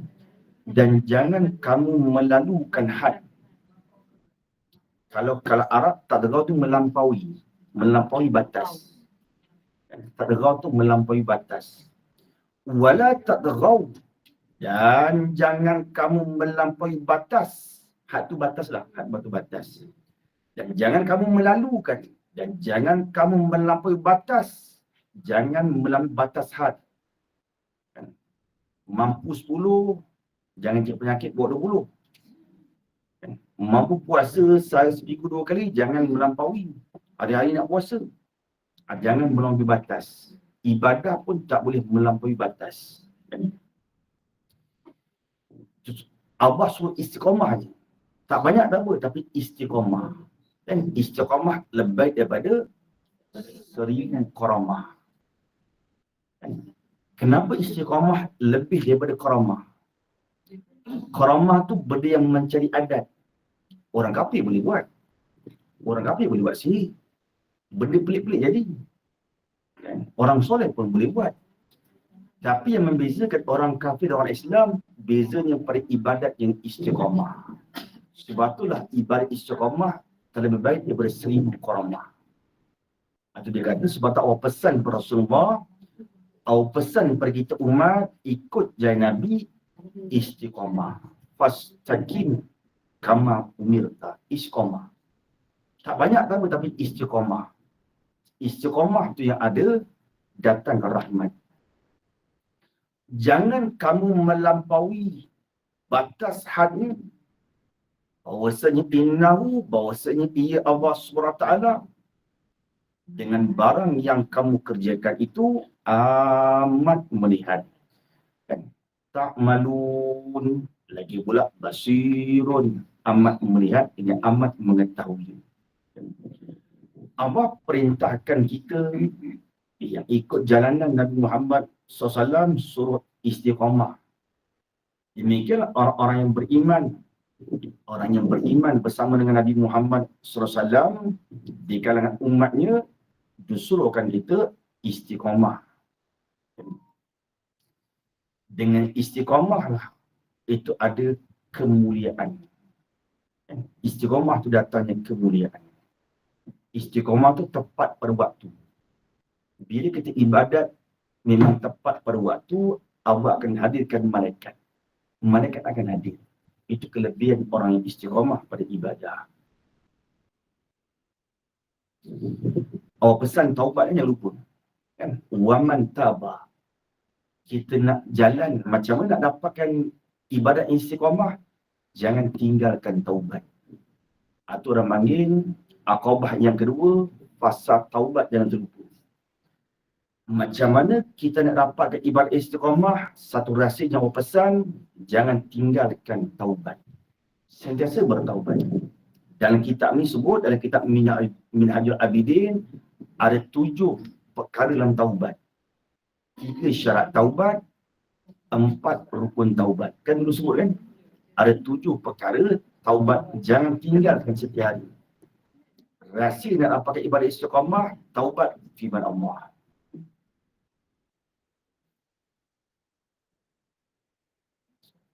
dan jangan kamu melalukan had. Kalau Arab tadghaw tu melampaui batas. Tadghaw tu melampaui batas. Wala tadghaw, dan jangan kamu melampaui batas. Had tu batas lah, had batu batas. Dan jangan kamu melalukan, dan jangan kamu melampaui batas. Jangan melampaui batas had. Mampu 10, jangan cek penyakit buat 20. Mampu puasa sehari seminggu 2 kali, jangan melampaui. Hari-hari nak puasa, jangan melampaui batas. Ibadah pun tak boleh melampaui batas. Allah suruh istiqamah je. Tak banyak tak apa, tapi istiqamah. Dan istiqamah lebih daripada 1000 karamah. Kenapa istiqamah lebih daripada karamah? Karamah tu benda yang mencari adat. Orang kafir boleh buat. Orang kafir boleh buat sihir. Benda pelik-pelik jadi. Kan? Orang soleh pun boleh buat. Tapi yang membezakan orang kafir dan orang Islam, bezanya pada ibadat yang istiqamah. Sebab itulah ibadat istiqamah terlebih baik daripada 1000 qaramah. Itu dia kata sebab tak awak pesan kepada Rasulullah, awak pesan kepada kita umat, ikut jalan Nabi istiqamah. Fastaqim kama umirta. Istiqamah. Tak banyak tapi istiqamah. Istiqamah tu yang ada datang ke rahmat. Jangan kamu melampaui batas hadnya. Bahawasanya ia Allah SWT dengan barang yang kamu kerjakan itu amat melihat. Kan? Tak malun, lagi pula basirun, amat melihat, ini amat mengetahui. Allah perintahkan kita yang ikut jalanan Nabi Muhammad SAW suruh istiqamah. Demikian orang-orang yang beriman. Orang yang beriman bersama dengan Nabi Muhammad SAW di kalangan umatnya disuruhkan kita istiqamah. Dengan istiqamah lah itu ada kemuliaan. Istiqamah tu datangnya kemuliaan. Istiqamah tu tepat pada waktu. Bila kita ibadat memang tepat pada waktu, Allah akan hadirkan malaikat. Malaikat akan hadir. Itu kelebihan orang yang istiqamah pada ibadah. Awak pesan taubat jangan lupa. Kan? Waman tabah. Kita nak jalan macam mana nak dapatkan ibadat istiqamah, jangan tinggalkan taubat. Atau orang panggil akabah yang kedua, fasa taubat jangan terlupa. Macam mana kita nak dapatkan ibadat istiqamah, satu rahsia yang awak pesan, jangan tinggalkan taubat. Sentiasa bertaubat. Dalam kitab ni sebut, dalam kitab Minhajul Abidin, ada 7 perkara dalam taubat. 3 syarat taubat, 4 rukun taubat. Kan dulu sebut kan? Ada 7 perkara taubat, jangan tinggalkan setiap hari. Rahsia nak dapatkan ibadat istiqamah, taubat firman Allah.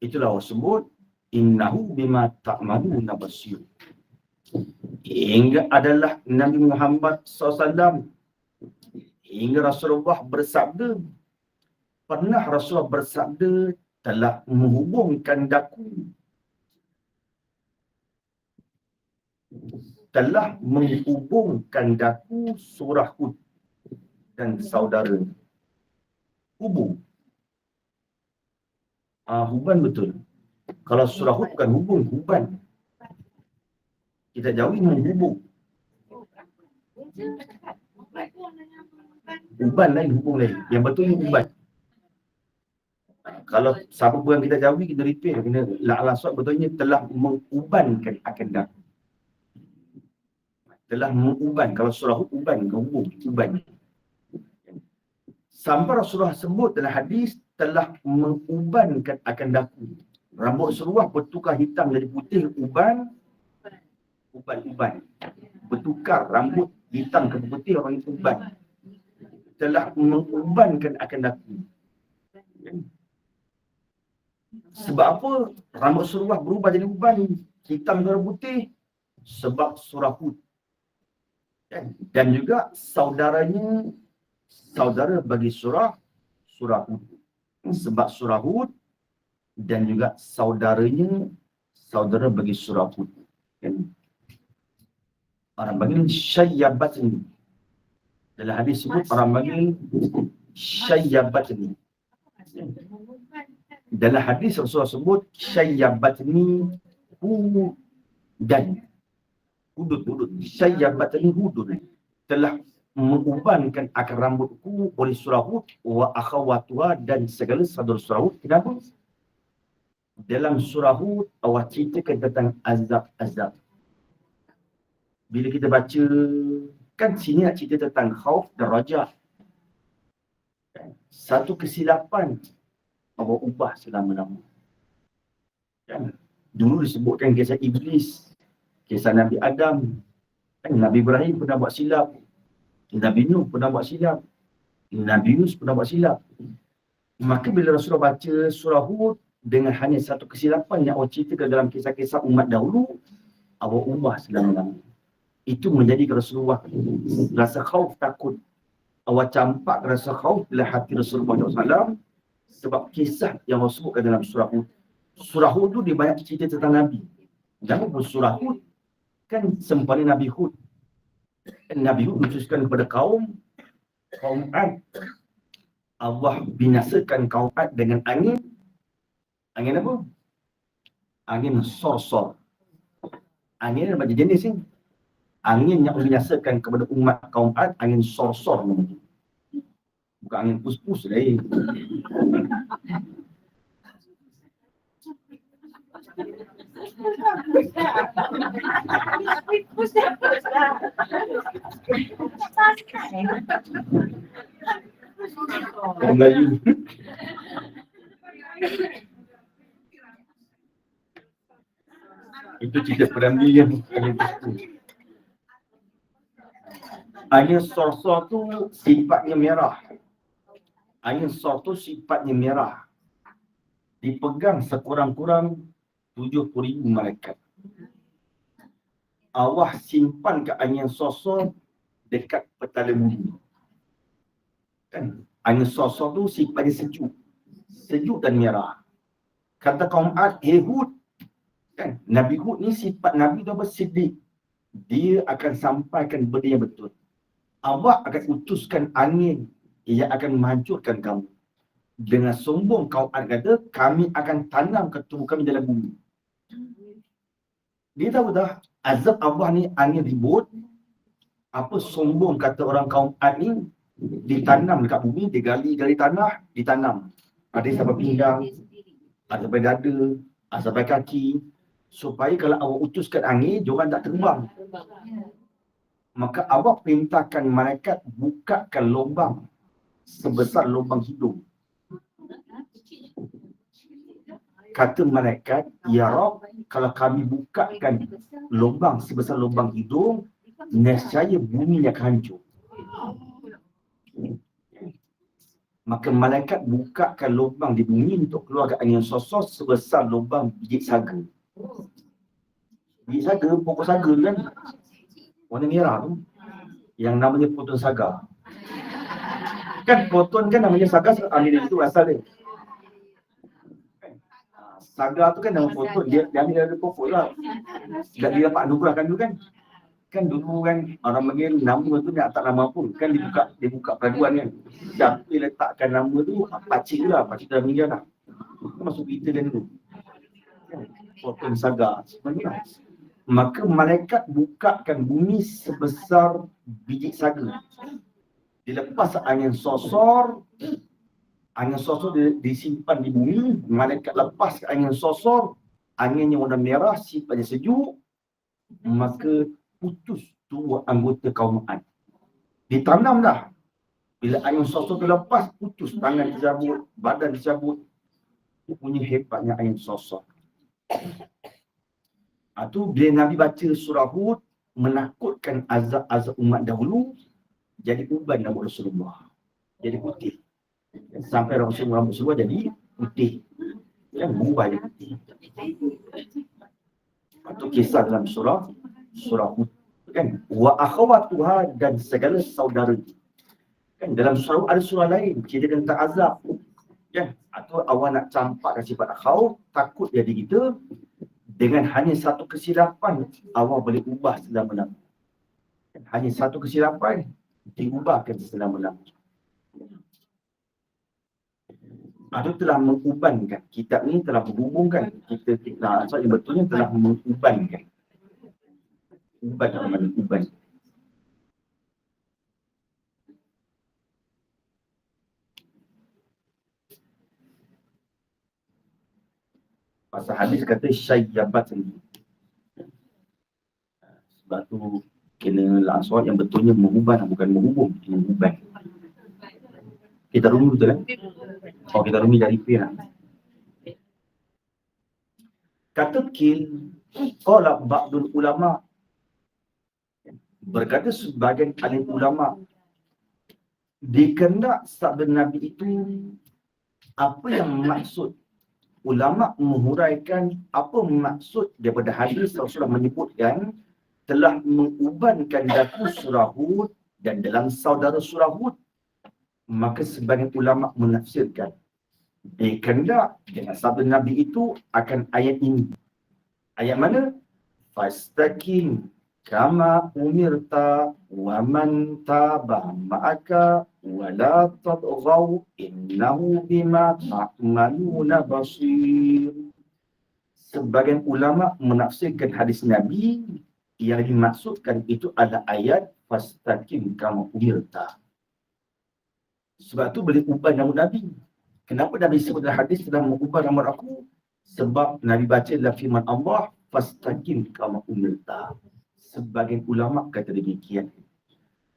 Itulah Allah sebut, innahu bima ta'maluna basir. Hingga adalah Nabi Muhammad SAW, hingga Rasulullah bersabda, pernah Rasulullah bersabda, telah menghubungkan daku. Telah menghubungkan daku surah Hud dan saudara. Hubung. Huban betul. Kalau surah Hud bukan hubung, huban. Kita jauhi menghubung. Uban lain, hubung lain. Yang betul ni uban. Kalau siapa pun yang kita jauhi, kita repair. Kena la'ala suat betulnya telah mengubankan akan daku. Telah menguban. Kalau surah Hud, uban. Hubung, uban. Sampai Rasulullah sebut dalam hadis, telah mengubankan akan daku. Rambut seluar bertukar hitam jadi putih, uban. Uban. Bertukar rambut hitam ke putih, orang itu uban. Telah mengubankan akan daku. Sebab apa rambut seluar berubah jadi uban, hitam ke putih? Sebab surah Hud. Dan juga saudara bagi surah Hud. Sebab surah Hud dan juga saudara bagi surah Hud. Orang panggil syayyabat ni. Dalam hadis sebut orang panggil syayyabat ni. Dalam hadis Rasulullah sebut syayyabat ni hudan. Hudud. Syayyabat ni hudud. Telah mengubankan akar rambutku oleh surah Hud wa akhawatuha dan segala saudara surah Hud. Kenapa? Dalam surah Hud Allah ceritakan tentang azab. Bila kita baca, kan sini nak cerita tentang khauf dan rajah. Satu kesilapan Allah ubah selama-lama. Kan? Dulu disebutkan kisah Iblis, kisah Nabi Adam. Nabi Ibrahim pernah buat silap. Nabi Nuh pernah buat silap. Nabi Yunus pernah buat silap. Maka bila Rasulullah baca surah Hud dengan hanya satu kesilapan yang Allah ceritakan dalam kisah-kisah umat dahulu, awak ubah selama-lamanya. Itu menjadi Rasulullah rasa khauf, takut. Awak campak rasa khauf dalam hati Rasulullah SAW sebab kisah yang Allah sebutkan dalam surah Hud. Surah Hud tu dia banyak cerita tentang Nabi. Jangan pun surah Hud kan sempena Nabi Hud. Nabi Hud diutuskan kepada kaum Ad. Allah binasakan kaum Ad dengan angin. Angin apa? Angin sorsor. Angin ada macam jenis ni. Angin yang membinasakan kepada umat kaum Ad, angin sorsor namanya. Bukan angin pus-pus lain. Orang Melayu. Itu cerita Perambi yang angin pus-pus. Angin sorsor tu sifatnya merah. Angin sorsor tu sifatnya merah. Dipegang sekurang-kurang 70,000 malaikat. Allah simpan ke angin sorsor dekat petala bumi. Kan? Angin sorsor tu sifatnya sejuk. Sejuk dan merah. Kata kaum Ad, Hud. Kan? Nabi Hud ni sifat Nabi tu apa? Siddiq. Dia akan sampaikan benda yang betul. Allah akan utuskan angin yang akan menghancurkan kamu. Dengan sombong kaum Ad kata, kami akan tanam ketubuh kami dalam bumi. Dia tahu dah, azab Allah ni angin ribut. Apa sombong kata orang kaum Ad ni, ditanam dekat bumi, dia gali tanah, ditanam. Ada sampai pinggang, ada sampai dada, ada sampai kaki. Supaya kalau Allah utuskan angin, diorang tak terbang. Maka Allah perintahkan malaikat bukakan lubang sebesar lubang hidung. Kata malaikat, ya Rabb, kalau kami bukakan lubang sebesar lubang hidung, nescaya bumi akan hancur. Maka malaikat bukakan lubang di bumi untuk keluarkan angin sorsor sebesar lubang biji saga. Biji saga, pokok saga kan? Warna merah tu yang namanya poton saga. Kan poton kan namanya saga, ambil dari itu asal dia. Saga tu kan nama poton, dia ambil dari pokok lah. Dan dia dapat anugerahkan dulu kan. Kan dulu kan orang panggil nama tu nak tak nama pun. Kan dia buka peraduan kan. Siapa letakkan nama tu, pakcik lah, pakcik dah meninggal lah. Masuk kita dan dulu. Poton saga sebenarnya. Maka malaikat bukakan bumi sebesar biji saga. Dilepas angin sorsor disimpan di bumi, malaikat lepas angin sorsor, angin yang warna merah sifatnya sejuk, maka putus dua anggota kaum Ad. Ditanam dah. Bila angin sorsor tu lepas, putus, tangan dicabut, badan dicabut. Punya hebatnya angin sorsor. Itu bila Nabi baca surah Hud, menakutkan azab-azab umat dahulu, jadi uban rambut Rasulullah. Jadi putih. Sampai rambut Rasulullah jadi putih. Yang berubah jadi putih. Itu kisah dalam surah Hud. Kan? Wa akhawatuha, dan segala saudara. Kan? Dalam surah ada surah lain, cerita tentang azab. Kan? Atau awak nak campakkan sifat khawf, takut jadi kita. Dengan hanya satu kesilapan, awak boleh ubah selama-lamanya. Hanya satu kesilapan, diubahkan selama-lamanya. Itu telah mengubankan. Kitab ni telah menghubungkan kita. Yang betulnya telah mengubankan. Uban apa mana? Uban. Pasal hadis kata syayyabat sendiri. Sebab tu kena langsung yang betulnya menguban, bukan menghubung, menguban. Kita rumi betul kan? Oh, kita rumi dari P lah. Kata Kil, qala ba'dul ulama, Berkata sebagian alim ulama, dikehendak sabda Nabi itu, apa yang maksud? Ulama menghuraikan apa maksud daripada hadis Rasulullah menyebutkan telah mengubankan daku surah Hud dan dalam saudara surah Hud. Maka sebagian ulama menafsirkan dikehendak dengan sabda Nabi itu akan ayat ini. Ayat mana? Fastaqim kama umirta wa man taba ma'aka wa la tadghaw innahu bima ta'maluna basir. Sebagian ulama menafsirkan hadis Nabi yang dimaksudkan itu adalah ayat fastaqim kama umirta. Sebab tu boleh ubah nama Nabi. Kenapa Nabi sebut dalam hadis telah mengubah nama aku? Sebab Nabi baca dalam firman Allah, fastaqim kama umirta. Sebagian ulama kata demikian.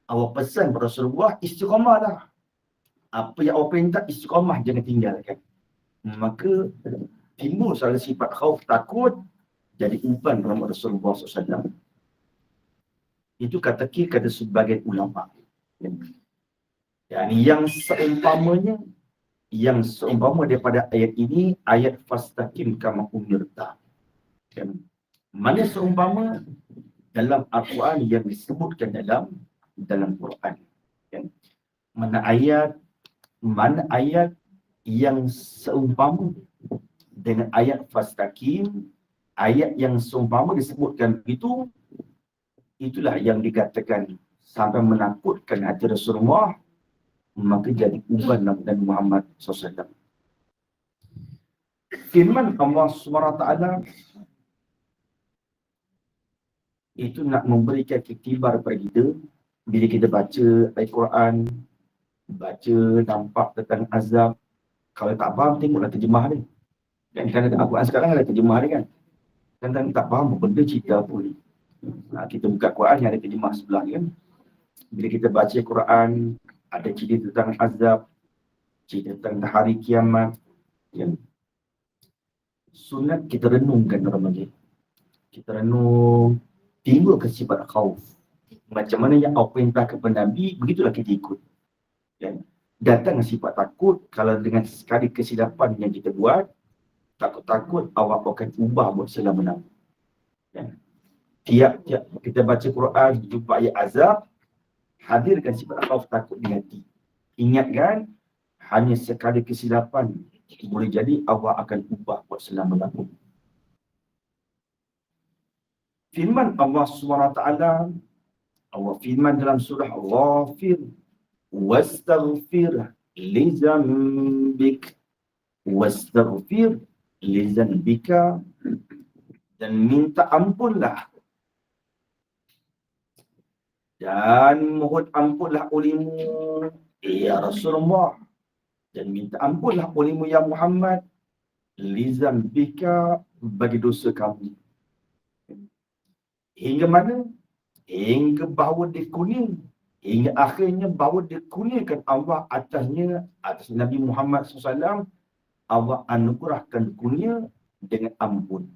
Awak pesan kepada Rasulullah, istiqamahlah. Apa yang awak perintah, istiqamah, jangan tinggalkan. Maka timbul salah sifat khauf, takut, jadi umpan kepada Rasulullah SAW. Itu kata sebagian ulama. Yang seumpama daripada ayat ini, ayat fastaqim kama umirta. Mana seumpama dalam Al-Quran yang disebutkan dalam Quran. Mana ayat yang seumpama dengan ayat fastaqim, ayat yang seumpama disebutkan itu, itulah yang dikatakan sampai menakutkan hati Rasulullah, maka jadi uban Nabi Muhammad SAW. Firman Allah SWT itu nak memberikan iktibar kepada kita. Bila kita baca Al-Quran, baca nampak tentang azab, kalau tak faham tengoklah terjemah dia. Kan Al-Quran sekarang ada terjemah dia kan. Kan tak faham benda cerita apa ni. Kita buka Quran yang ada terjemah sebelah ni kan. Bila kita baca Quran, ada cerita tentang azab, cerita tentang hari kiamat. Kan? Sunat kita renungkan orang majlis. Kita renung, timbul ke sifat khauf. Macam mana yang Allah perintah kepada Nabi, begitulah kita ikut. Kan? Datang sifat takut, kalau dengan sekali kesilapan yang kita buat, takut-takut Allah akan ubah buat selama-lamanya. Kan? Tiap-tiap kita baca Quran, jumpa ayat azab, hadirkan sifat khauf, takut di hati. Ingatkan, hanya sekali kesilapan boleh jadi Allah akan ubah buat selama-lamanya. Firman Allah SWT, Allah firman dalam surah Ghafir, wastaghfir li zambik, wastaghfir li zambika, dan minta ampunlah dan mohon ampunlah olehmu ya Rasulullah, dan minta ampunlah olehmu ya Muhammad, li zambika, bagi dosa kamu. Hingga mana? Hingga bahawa dikuning. Hingga akhirnya bahawa dikuningkan Allah atas Nabi Muhammad SAW. Allah anugerahkan kurnia dengan ampun.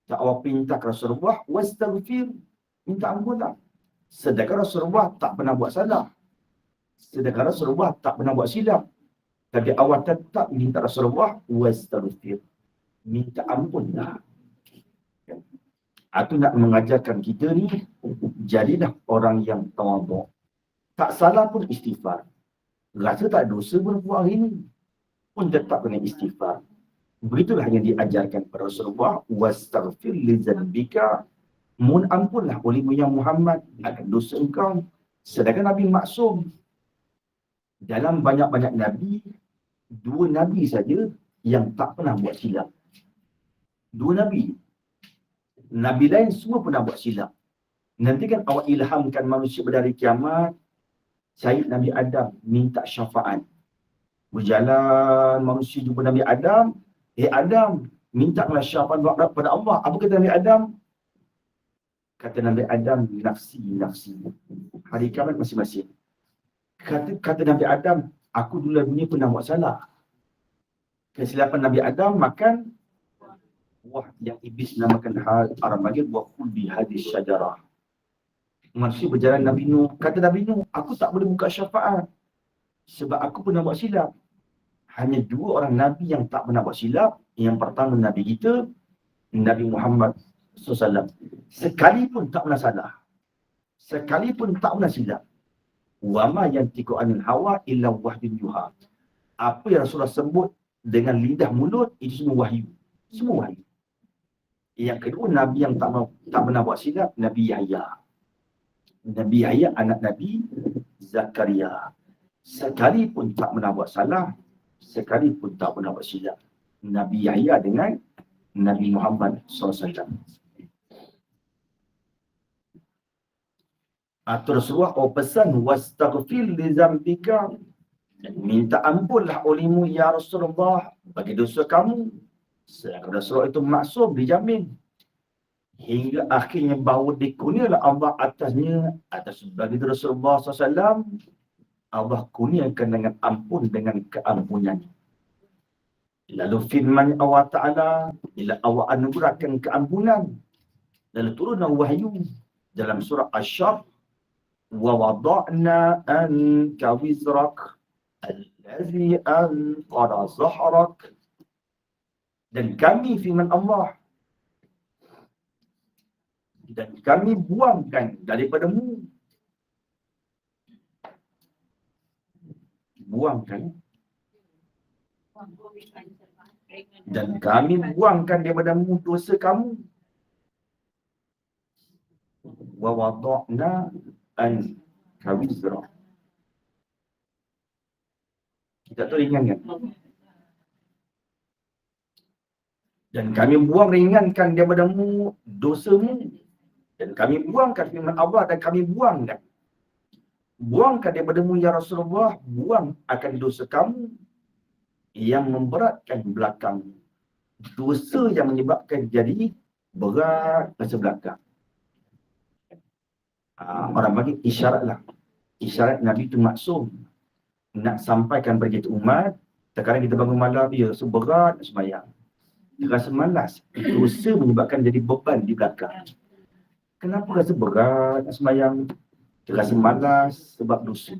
Tak Allah perintah Rasulullah, wastaghfir, minta ampunlah. Sedangkan Rasulullah tak pernah buat salah. Sedangkan Rasulullah tak pernah buat silap. Tapi Allah tetap minta Rasulullah, wastaghfir, minta ampunlah. Itu nak mengajarkan kita ni, jadilah orang yang tawaduk. Tak salah pun istighfar. Rasa tak dosa pun buat hari ni, pun tetap kena istighfar. Begitulah yang diajarkan pada Rasulullah, wastaghfir li dzambika, mohon ampunlah olehmu yang Muhammad akan dosa engkau. Sedangkan Nabi maksum. Dalam banyak-banyak Nabi, 2 Nabi saja yang tak pernah buat silap. 2 Nabi. Nabi lain semua pernah buat silap. Nanti kan Allah ilhamkan manusia pada hari kiamat, Syed Nabi Adam minta syafaat. Berjalan manusia jumpa Nabi Adam, Adam, mintalah syafaat pada Allah. Apa kata Nabi Adam? Kata Nabi Adam, nafsi, nafsi. Hari kiamat masing-masing. Kata Nabi Adam, aku dulu dunia pernah buat salah. Kesilapan Nabi Adam makan buah yang iblis namakan Arab panggil buah khuldi hadis syajarah. Manusia berjalan Nabi Nuh. Kata Nabi Nuh, aku tak boleh buka syafaat. Sebab aku pernah buat silap. Hanya 2 orang Nabi yang tak pernah buat silap. Yang pertama Nabi kita, Nabi Muhammad SAW. Sekalipun tak pernah salah. Sekalipun tak pernah silap. Wa ma yantiqu anil hawa illa wahyun yuha. Apa yang Rasulullah sebut dengan lidah mulut, itu semua wahyu. Semua wahyu. Yang kedua, Nabi yang tak pernah buat silap, Nabi Yahya. Nabi Yahya anak Nabi Zakaria. Sekalipun tak pernah buat salah, sekalipun tak pernah buat silap. Nabi Yahya dengan Nabi Muhammad SAW. Atau Rasulullah pesan, wastaghfir li zambika. Minta ampunlah olehmu ya Rasulullah bagi dosa kamu. Sedangkan Rasulullah itu maksum, dijamin. Hingga akhirnya bahawa dikurnialah Allah atasnya, atas bagi Rasulullah SAW, Allah kurniakan dengan ampun, dengan keampunan. Lalu firman Allah Ta'ala, bila Allah anugerahkan keampunan, lalu turunlah wahyu dalam surah Asy-Syarh, wa wada'na anka wizrak allazi anqadha zahrak. Dan kami, firman Allah, dan kami buangkan daripadamu, buangkan, dan kami buangkan daripadamu dosa kamu. Wa wada'na anka wizrak. Kita tu ringan kan? Dan kami ringankan daripadamu dosamu. Dan kami buangkan, firman Allah, dan kami buangkan daripadamu ya Rasulullah, buang akan dosa kamu yang memberatkan belakang. Dosa yang menyebabkan jadi berat masa belakang. Orang bagi isyarat lah. Isyarat Nabi itu maksum. Nak sampaikan bagi umat, sekarang kita bangun malam, ya, seberat sembahyang. Dia rasa malas. Dosa menyebabkan jadi beban di belakang. Kenapa rasa berat nak sembahyang? Dia rasa malas sebab dosa.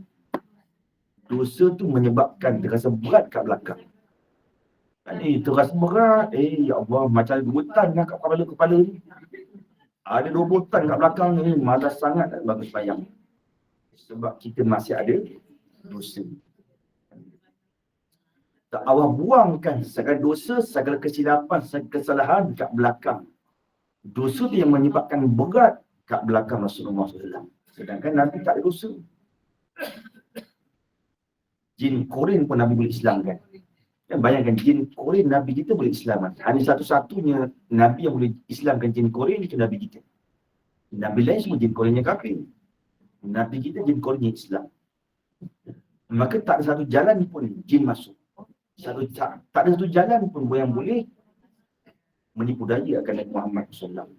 Dosa tu menyebabkan dia rasa berat kat belakang. Itu rasa berat. Ya Allah, macam gebutan lah kat kepala ni. Ada 2 butan kat belakang ni, malas sangat nak bangun sembahyang. Sebab kita masih ada dosa. Allah buangkan segala dosa, segala kesilapan, segala kesalahan kat belakang. Dosa tu yang menyebabkan berat kat belakang Rasulullah SAW. Sedangkan Nabi tak ada dosa. Jin Korin pun Nabi boleh Islam kan. Bayangkan jin Korin Nabi kita boleh Islam kan. Hanya satu-satunya Nabi yang boleh Islamkan jin Korin itu Nabi kita. Nabi lain semua jin Korinnya kafir. Nabi kita jin Korinnya Islam. Maka tak ada satu jalan pun jin masuk. Tak ada satu jalan pun yang boleh menipu daya akan Nabi Muhammad SAW.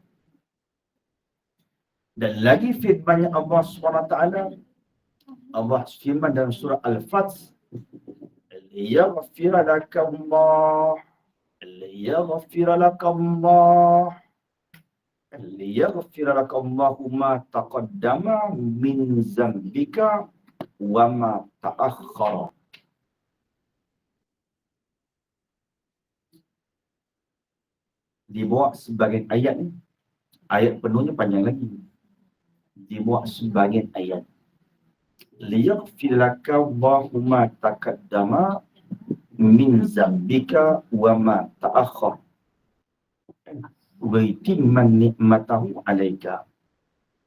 Dan lagi firman Allah SWT, Allah firman dalam surah Al-Fath, liyaghfira lakallah, liyaghfira lakallah, liyaghfira lakallahu ma taqaddama min zambika wa ma ta'akhkhara. Dibawa sebagian ayat ni, ayat penuhnya panjang lagi. Dibawa sebagian ayat. Liyaghfir laka Allahu ma taqaddama min zambika wa ma ta'akhkhar. Wa yutimma ni'matahu 'alaika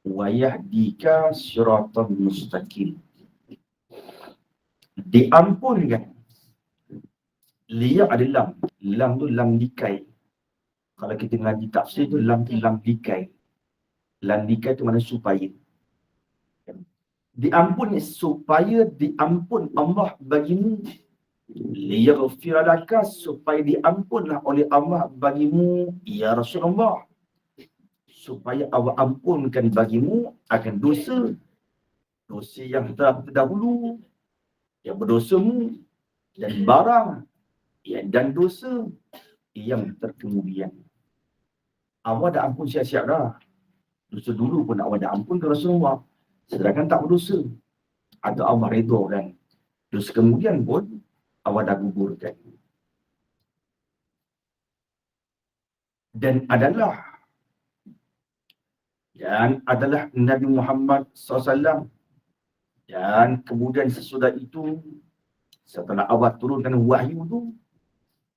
wa yahdika siratan mustaqim. Diampunkan. Liya ada lam. Lam tu lam likai. Kalau kita ngaji tafsir tu lam likai. Lam likai tu mana supaya. Diampun supaya diampun Allah bagimu. Liyaghfira laka, supaya diampunlah oleh Allah bagimu ya Rasulullah. Supaya Allah ampunkan bagimu akan dosa. Dosa yang telah terdahulu, yang berdosamu, dan barang dan dosa yang terkemudian. Allah dah ampun siap-siap dah. Dosa dulu pun nak wadah ampun ke Rasulullah. Sedangkan tak berdosa. Atau Allah redha kan. Dosa kemudian pun Allah dah gugurkan. Dan adalah Nabi Muhammad SAW. Dan kemudian sesudah itu, setelah Allah turunkan wahyu tu,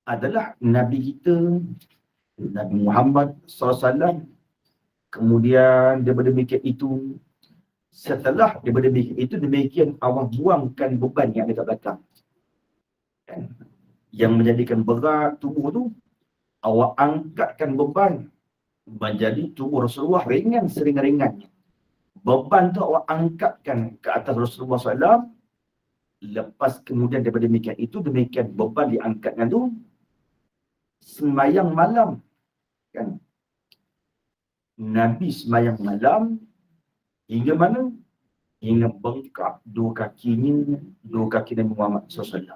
adalah Nabi kita, Nabi Muhammad SAW. Kemudian daripada demikian itu, setelah daripada demikian itu, demikian Allah buangkan beban yang ada kat belakang. Kan? Yang menjadikan berat tubuh tu, Allah angkatkan beban menjadi tubuh Rasulullah ringan seringan-ringannya. Beban tu Allah angkatkan ke atas Rasulullah SAW. Lepas kemudian daripada demikian itu, demikian beban diangkatkan tu, sembahyang malam. Kan? Nabi sembahyang malam hingga mana? Hingga bengkak dua kaki Nabi Muhammad SAW.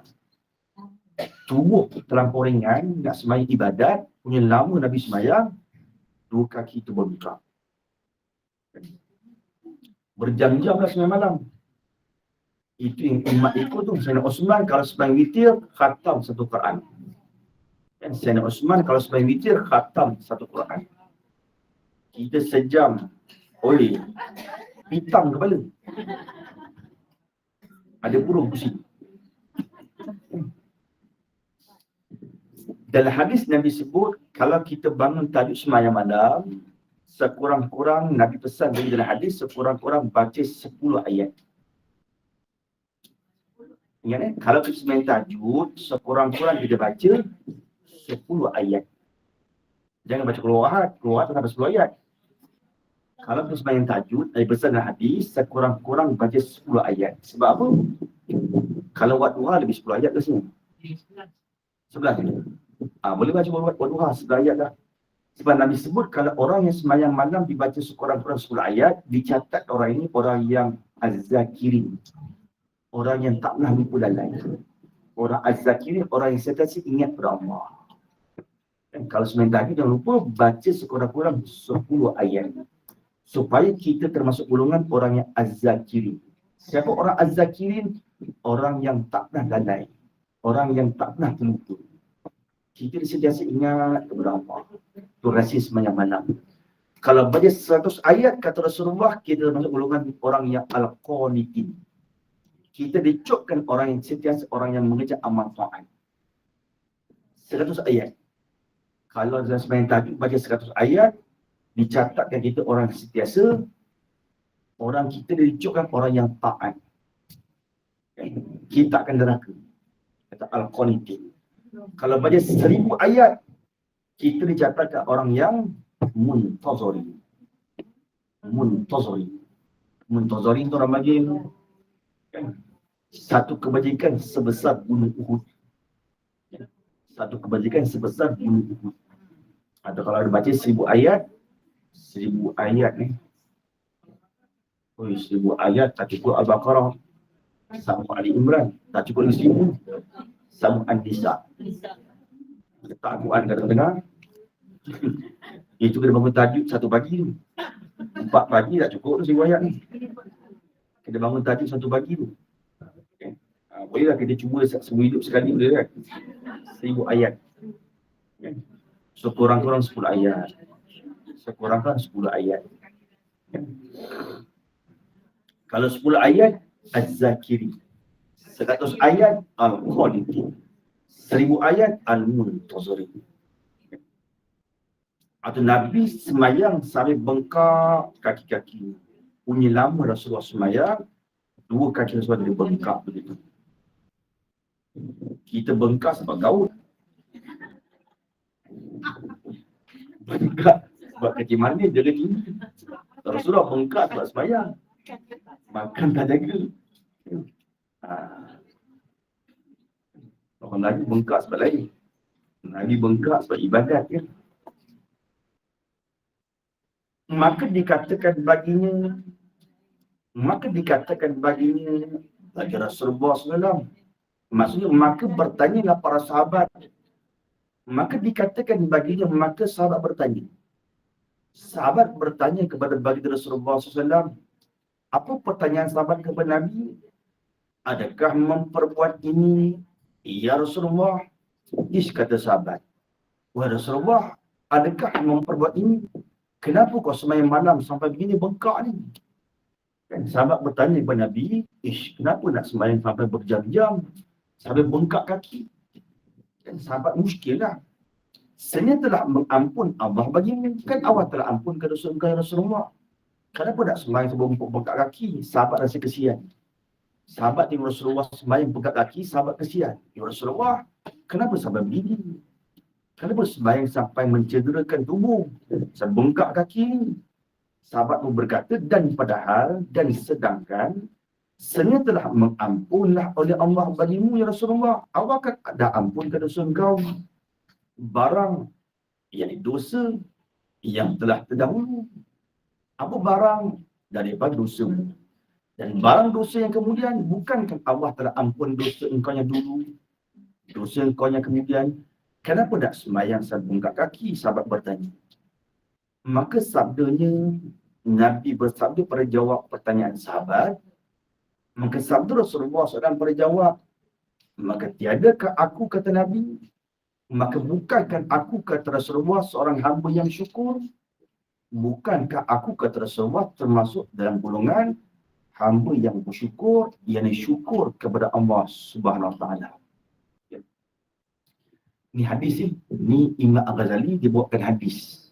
Tubuh terlampau ringan, nak sembahyang ibadat, punya lama Nabi sembahyang, dua kaki itu bengkak. Berjam-jam lah sembahyang malam. Itu yang umat ikut tu. Sayyidina Osman kalau sembahyang witir, khatam satu Quran. Dan Sayyidina Osman kalau sembahyang witir, khatam satu Quran. Kita sejam, oleh hitam kepala. Ada burung pusing. Dalam hadis Nabi sebut, kalau kita bangun tajuk sembahyang malam, sekurang-kurang Nabi pesan dalam hadis, sekurang-kurang baca 10 ayat. Ingat kalau kita sembahyang tahajud, sekurang-kurang kita baca 10 ayat. Jangan baca keluar sampai 10 ayat. Kalau kita sembahyang tahajud, Nabi pesan dalam hadis, sekurang-kurang baca 10 ayat. Sebab apa? Kalau buat duha lebih 10 ayat ke sini? 11. Boleh baca buat duha 10 ayat dah. Sebab Nabi sebut kalau orang yang sembahyang malam dibaca sekurang-kurang 10 ayat, dicatat orang ini orang yang az-zakirin. Orang yang tak pernah lupa lalai. Orang az-zakirin, orang yang sentiasa ingat pada Allah. Dan kalau sembahyang tadi jangan lupa baca sekurang-kurang 10 ayat. Supaya kita termasuk golongan orang yang az-zakirin. Siapa orang az-zakirin? Orang yang tak pernah lalai. Orang yang tak pernah terlupa. Kita sentiasa ingat kepada Allah. Itu rahsia sembahyang malam. Kalau baca 100 ayat kata Rasulullah, kita termasuk golongan orang yang al-qanitin. Kita dicukkan orang yang sentiasa orang yang mengejar amal taat. 100 ayat. Kalau dalam sembahyang tahajud baca 100 ayat, dicatatkan kita orang sentiasa, orang kita dicukkan orang yang taat. Kita akan neraka. Kata al-qanitin. Kalau baca 1000 ayat, kita dicatatkan orang yang muntazari. Muntazari itu orang bagi kan? Satu kebajikan sebesar gunung Uhud. Satu kebajikan sebesar gunung Uhud. Atau kalau ada baca 1000 ayat, 1000 ayat ni. 1000 ayat tak cukup Al-Baqarah. Sama Ali Imran. Tak cukup 1000. Sama An-Nisa. Letak Quran kat tengah. Itu kena bangun tahajud 1 pagi tu. 4 pagi tak cukup tu 1000 ayat ni. Kena bangun tahajud 1 pagi tu. Bolehlah kita cuba semua hidup sekali boleh kan. 1000 ayat. Sekurang-kurang 10 ayat. Sekurang-kurang 10 ayat. Kalau 10 ayat, az-zakiri. 100 ayat, al-qanitin. 1000 ayat, al-muntaziri. Atau Nabi semayang sampai bengkak kaki-kaki. Punya lama Rasulullah semayang, 2 kaki Rasulullah dia bengkak begitu. Kita bengkak sebab gaul. Bengkak sebab kaki manis jaga tinggi. Rasulullah bengkak sebab semayang. Makan tak jaga. Orang lagi bengkak sebab lain. Nabi bengkak sebab ibadat kan. Maka dikatakan baginya bagi Rasulullah SAW. Maksudnya maka bertanyalah para sahabat. Maka dikatakan baginya, maka sahabat bertanya. Sahabat bertanya kepada baginda Rasulullah SAW. Apa pertanyaan sahabat kepada Nabi? Adakah memperbuat ini? Ya Rasulullah. Ish, kata sahabat. Wahai Rasulullah, adakah memperbuat ini? Kenapa kau sembahyang malam sampai begini bengkak ni? Kan sahabat bertanya kepada Nabi, ish, kenapa nak sembahyang sampai berjam-jam? Sampai bengkak kaki? Kan sahabat muskil lah. Sebenarnya telah mengampun Allah bagimu. Kan Allah telah ampun ke dosa engkau ya Rasulullah. Kenapa nak sembahyang sampai bengkak kaki? Sahabat rasa kesian. Sahabat tengok Rasulullah sembahyang bengkak kaki, sahabat kesian. Ya Rasulullah, kenapa sampai begini? Kenapa sembahyang sampai mencederakan tubuh? Sebengkak kaki ni. Sahabat pun berkata, dan padahal, dan sedangkan, sebenarnya telah mengampunlah oleh Allah bagimu ya Rasulullah. Allah kan ada ampun ke dosa engkau. Barang, yakni dosa yang telah terdahulu. Apa barang? Daripada dosa. Dan barang dosa yang kemudian, bukankah Allah telah ampun dosa engkau yang dulu? Dosa engkau yang kemudian, kenapa tak sembahyang sampai bengkak kaki? Sahabat bertanya. Maka sabdanya, Nabi bersabda pada jawab pertanyaan sahabat. Maka sabda Rasulullah SAW pada jawab. Maka tiadakah aku, kata Nabi? Maka bukankah aku, kata Rasulullah, seorang hamba yang syukur? Bukankah aku, kata Rasulullah, termasuk dalam golongan hamba yang bersyukur, yang syukur kepada Allah Subhanahu Wa Taala. Ni hadis ni, ni Imam Al-Ghazali dia bawakan hadis.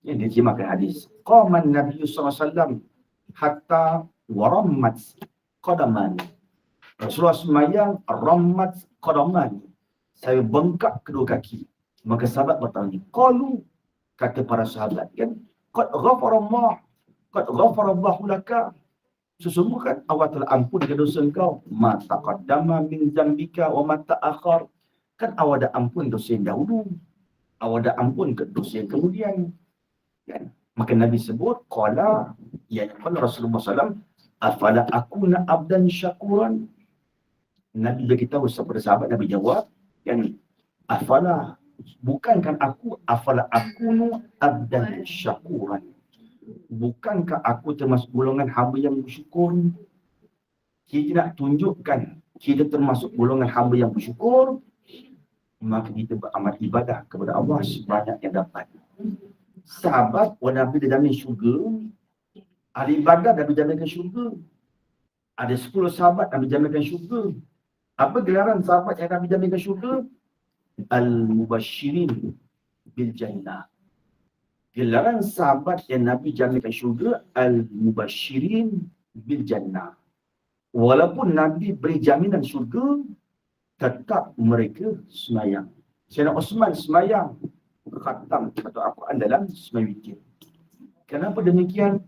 Ya, dia terjemahkan hadis. Qaman Nabi sallallahu alaihi wasallam hatta warammat qadaman. Rasulullah sembahyang rammat qadaman. Saya bengkak kedua kaki. Maka sahabat bertanya, qalu, kata para sahabat kan, qad ghafarallah, qad ghafarallahu laka. Sesungguhnya kan Allah telah ampun ke dosa engkau. Ma taqaddama min zambika wa ma ta'akhir. Kan Allah dah ampun dosa yang dahulu. Allah dah ampun ke dosa yang kemudian. Kan? Maka Nabi sebut, qala, ya Rasulullah SAW, afala akuna abdan syakuran. Nabi beritahu kepada sahabat, Nabi jawab, yani, afala, bukankah aku, afala akunu abdan syakuran. Bukankah aku termasuk golongan hamba yang bersyukur? Kita nak tunjukkan kita termasuk golongan hamba yang bersyukur, maka kita beramal ibadah kepada Allah sebanyak yang dapat. Sahabat, Nabi dijamin syurga. Ahli ibadah Nabi jaminkan syurga. Ada 10 sahabat Nabi jaminkan syurga. Apa gelaran sahabat yang Nabi jaminkan syurga? Al-Mubashirin bil Jannah. Gelaran sahabat yang Nabi jaminkan syurga, Al-Mubashirin bil Jannah. Walaupun Nabi beri jaminan syurga, tetap mereka semayang. Sayyidina Osman semayang khatam atau Al-Quran dalam sembahyang witir. Kenapa demikian?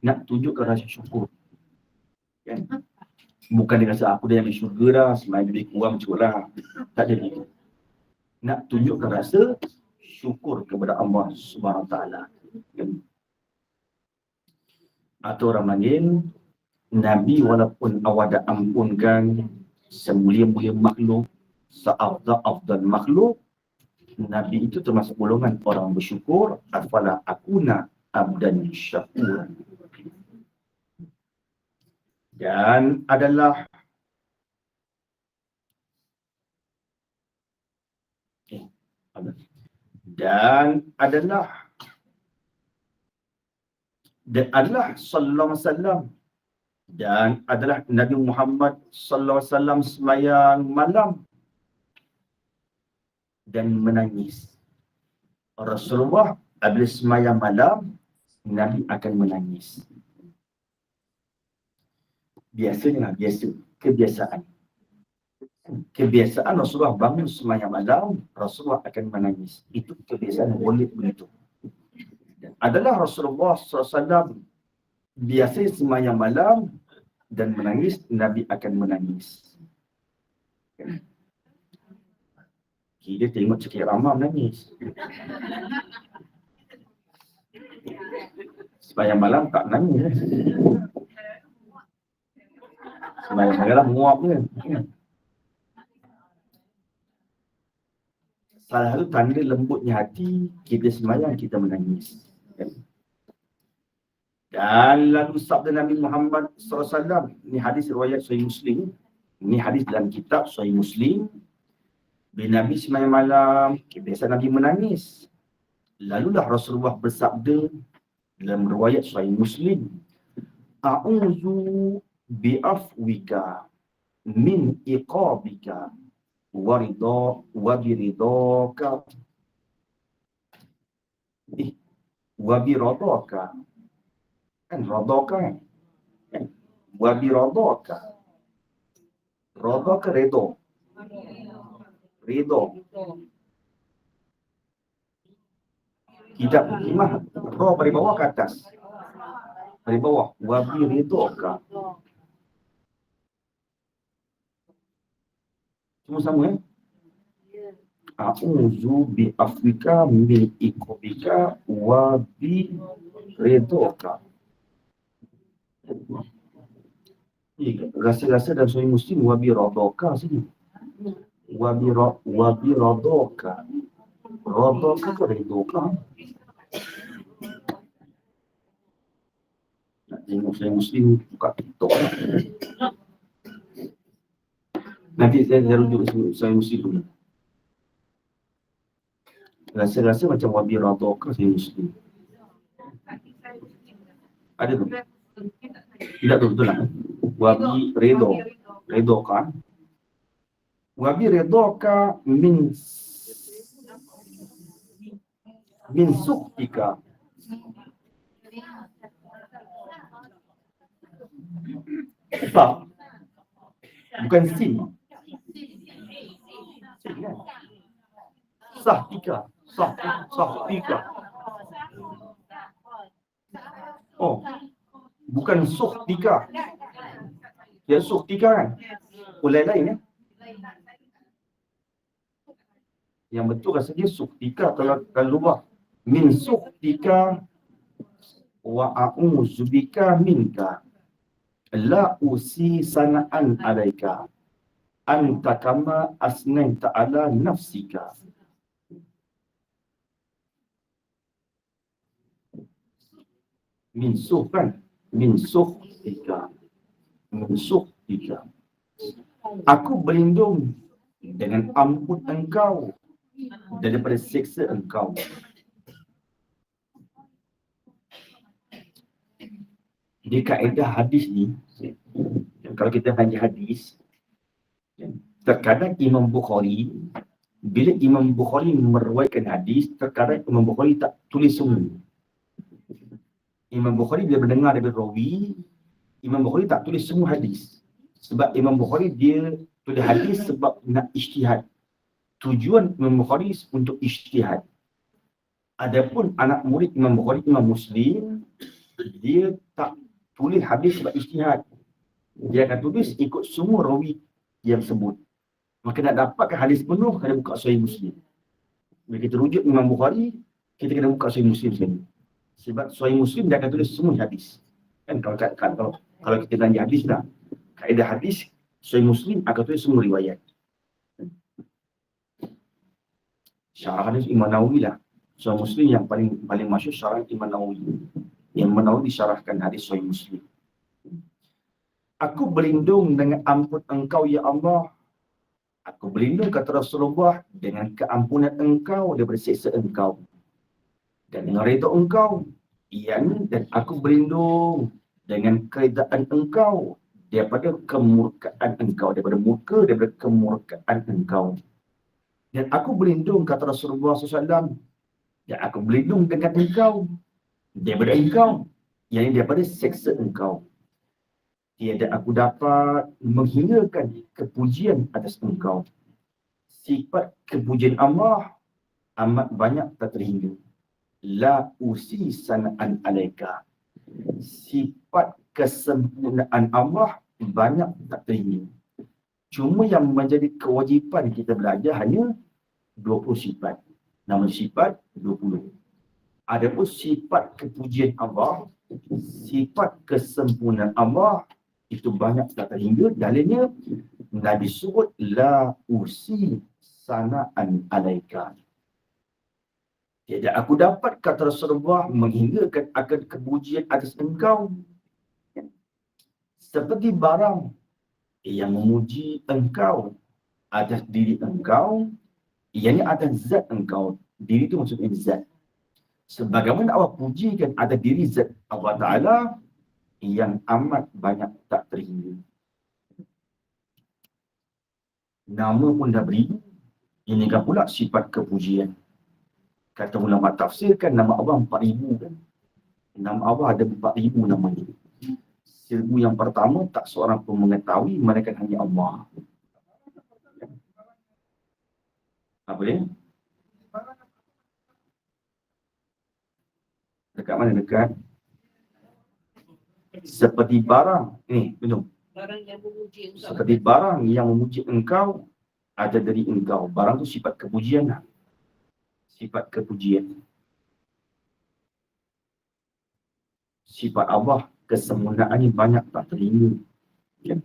Nak tunjukkan rasa syukur. Kan? Bukan dia rasa aku dah yang syurga dah, sembahyang lebih kurang cukup lah. Tak ada gitu. Nak tunjukkan rasa syukur kepada Allah Subhanahu Wa Taala. Kan? Atau orang panggil Nabi walaupun Allah dah ampunkan semulia-mulia makhluk, seafdal makhluk, Nabi itu termasuk golongan orang bersyukur. Afala akuna abdan syakuran. Dan adalah sallallahu alaihi wasallam, dan adalah Nabi Muhammad sallallahu alaihi wasallam sembahyang malam dan menangis. Rasulullah apabila sembahyang malam, Nabi akan menangis. Biasanya, kebiasaan Rasulullah bangun sembahyang malam, Rasulullah akan menangis. Itu kebiasaan boleh begitu. Adalah Rasulullah SAW biasa sembahyang malam dan menangis, Nabi akan menangis. Kita tengok Cik Ramah menangis. Sembahyang malam tak nangis. Sembahyang malam muap je. Salah satu tanda lembutnya hati, kita sembahyang, kita menangis. Dan lalu sabda Nabi Muhammad SAW, ni hadis riwayat Sahih Muslim, ni hadis dalam kitab Sahih Muslim. Bila Nabi sembahyang malam, biasa Nabi menangis. Lalulah Rasulullah bersabda dalam riwayat Sahih Muslim, A'udzu bi'afwika min iqabika wa biridaka wa biradaka. Kan radaka kan? Wa biradaka. Radaka redha. Redha. Tidak imah. Ra dari bawah ke atas. Dari bawah. Wa biridaka. Semua sama A'udzu bi afwika min iqabika wa bi ridaka. Rasa-rasa dalam Sahih Muslim wa bi radaka sini. Wa bi radaka. Radaka ke ridaka? Nak tengok Sahih Muslim buka TikTok. Nanti saya rujuk Sahih Muslim dulu. Rasa-rasa macam wabi radaka Sahih Muslim. Ada tu? Tidak tu, betul lah. Wabi redaka. Wabi redaka min suktika. Sah. Bukan sin. Sahtika. Sahtika. Oh, bukan suhtika. Ya suhtika kan? Lain ya. Yang betul rasanya suhtika kalau luar. Min suhtika wa a'udzubika minka. La usi sana'an alaika. Anta kama asnaita ala nafsika. Min suh kan? Min suhtika. Min suhtika. Aku berlindung dengan ampun engkau daripada siksa engkau. Di kaedah hadis ni, kalau kita baca hadis, terkadang Imam Bukhari, bila Imam Bukhari meriwayatkan hadis, terkadang Imam Bukhari tak tulis semua. Imam Bukhari bila mendengar daripada rawi, Imam Bukhari tak tulis semua hadis. Sebab Imam Bukhari dia tulis hadis sebab nak ijtihad. Tujuan Imam Bukhari untuk ijtihad. Adapun anak murid Imam Bukhari, Imam Muslim, dia tak tulis hadis sebab ijtihad. Dia akan tulis ikut semua rawi yang sebut. Maka nak dapatkan hadis penuh, kena buka Sahih Muslim. Bila kita rujuk Imam Bukhari, kita kena buka Sahih Muslim sekali. Sebab Sahih Muslim dia akan tulis semua hadis. Kan kalau kita belanja hadis dah. Kaedah hadis, Sahih Muslim akan tulis semua riwayat. Syarah hadis Imam Nawawi lah. Sahih Muslim yang paling masyhur syarah Imam Nawawi. Yang Imam Nawawi disyarahkan hadis Sahih Muslim. Aku berlindung dengan ampun engkau ya Allah. Aku berlindung kata Rasulullah dengan keampunan engkau daripada siksa engkau. Dan dengan redha engkau. Dan aku berlindung dengan keredaan engkau daripada kemurkaan engkau. Daripada murka, daripada kemurkaan engkau. Dan aku berlindung kata Rasulullah SAW. Dan aku berlindung dengan engkau. Daripada engkau. Yang daripada siksa engkau. Tiada aku dapat menghinakan kepujian atas engkau. Sifat kepujian Allah amat banyak tak terhingga. La usi sana'an alaika. Sifat kesempurnaan Allah banyak tak terhingga. Cuma yang menjadi kewajipan kita belajar hanya 20 sifat. Nama sifat 20. Adapun sifat kepujian Allah, sifat kesempurnaan Allah itu banyak tak terhingga. Dalilnya Nabi sebut la usi sana'an alaika. Tidak aku dapat, kata Rasulullah, menghinggakan akan kepujian atas engkau. Seperti barang yang memuji engkau atas diri engkau, ianya atas zat engkau. Diri itu maksudnya zat. Sebagaimana Allah pujikan atas diri zat Allah Ta'ala yang amat banyak tak terhingga. Nama pun dah beri, ini kan pula sifat kepujian. Kata ulama tafsir kan nama Allah 4,000 kan. Nama Allah ada 4,000 namanya. 1,000 yang pertama tak seorang pun mengetahui, mereka hanya Allah. Apa dia? Dekat mana dekat? Seperti barang. Minum. Barang yang memuji engkau. Seperti barang yang memuji engkau ada dari engkau. Barang tu sifat kepujian lah. Sifat kepujian. Sifat Allah, kesempurnaannya banyak tak terhingga. Ya.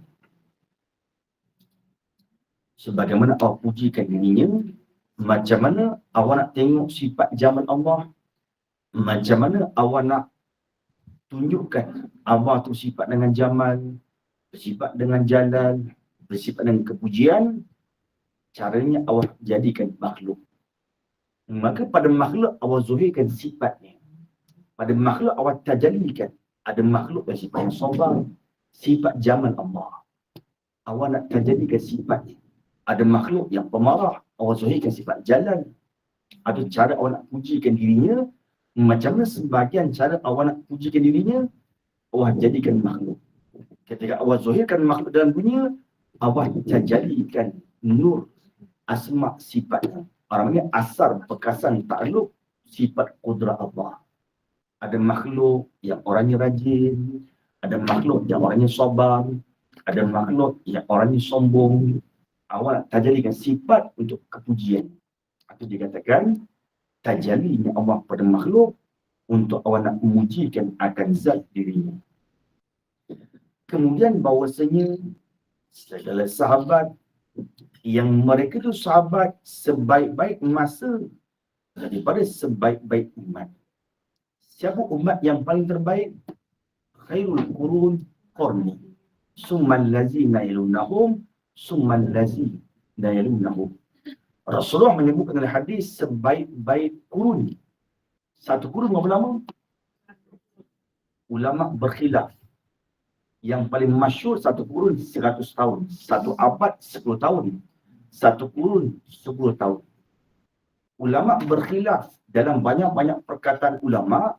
Sebagaimana Allah pujikan dirinya, macam mana awak nak tengok sifat zaman Allah, macam mana awak nak tunjukkan Allah tu sifat dengan jamal, bersifat dengan jalal, bersifat dengan kepujian, caranya Allah jadikan makhluk. Maka pada makhluk Allah zuhirkan sifatnya. Pada makhluk Allah tajalikan. Ada makhluk yang sifatnya sabar, sifat jamal Allah. Allah nak tajalikan sifatnya. Ada makhluk yang pemarah, Allah zuhirkan sifat jalal. Ada cara Allah nak pujikan dirinya, macam mana sebahagian cara Allah nak pujikan dirinya, Allah jadikan makhluk. Ketika Allah zuhirkan makhluk dalam dunia, Allah jadikan nur asma sifatnya. Orang ni asar pekasan takluk sifat kudrah Allah. Ada makhluk yang orangnya rajin, ada makhluk yang orangnya sabar, ada makhluk yang orangnya sombong. Awak tajalikan sifat untuk kepujian. Itu dikatakan tajalinya Allah pada makhluk untuk awak nak memujikan akan zat dirinya. Kemudian bahawasanya segala sahabat yang mereka tu sahabat sebaik-baik masa daripada sebaik-baik umat. Siapa umat yang paling terbaik? Khairul qurun qarni. Summal lazina yalunahum summal lazina yalunahum. Rasulullah menyebutkan dalam hadis sebaik-baik kurun. Satu kurun berapa lama? Ulama berkhilaf. Yang paling masyhur satu kurun 100 tahun. Satu abad 10 tahun. Satu kurun 10 tahun. Ulama berkhilaf dalam banyak-banyak perkataan ulama.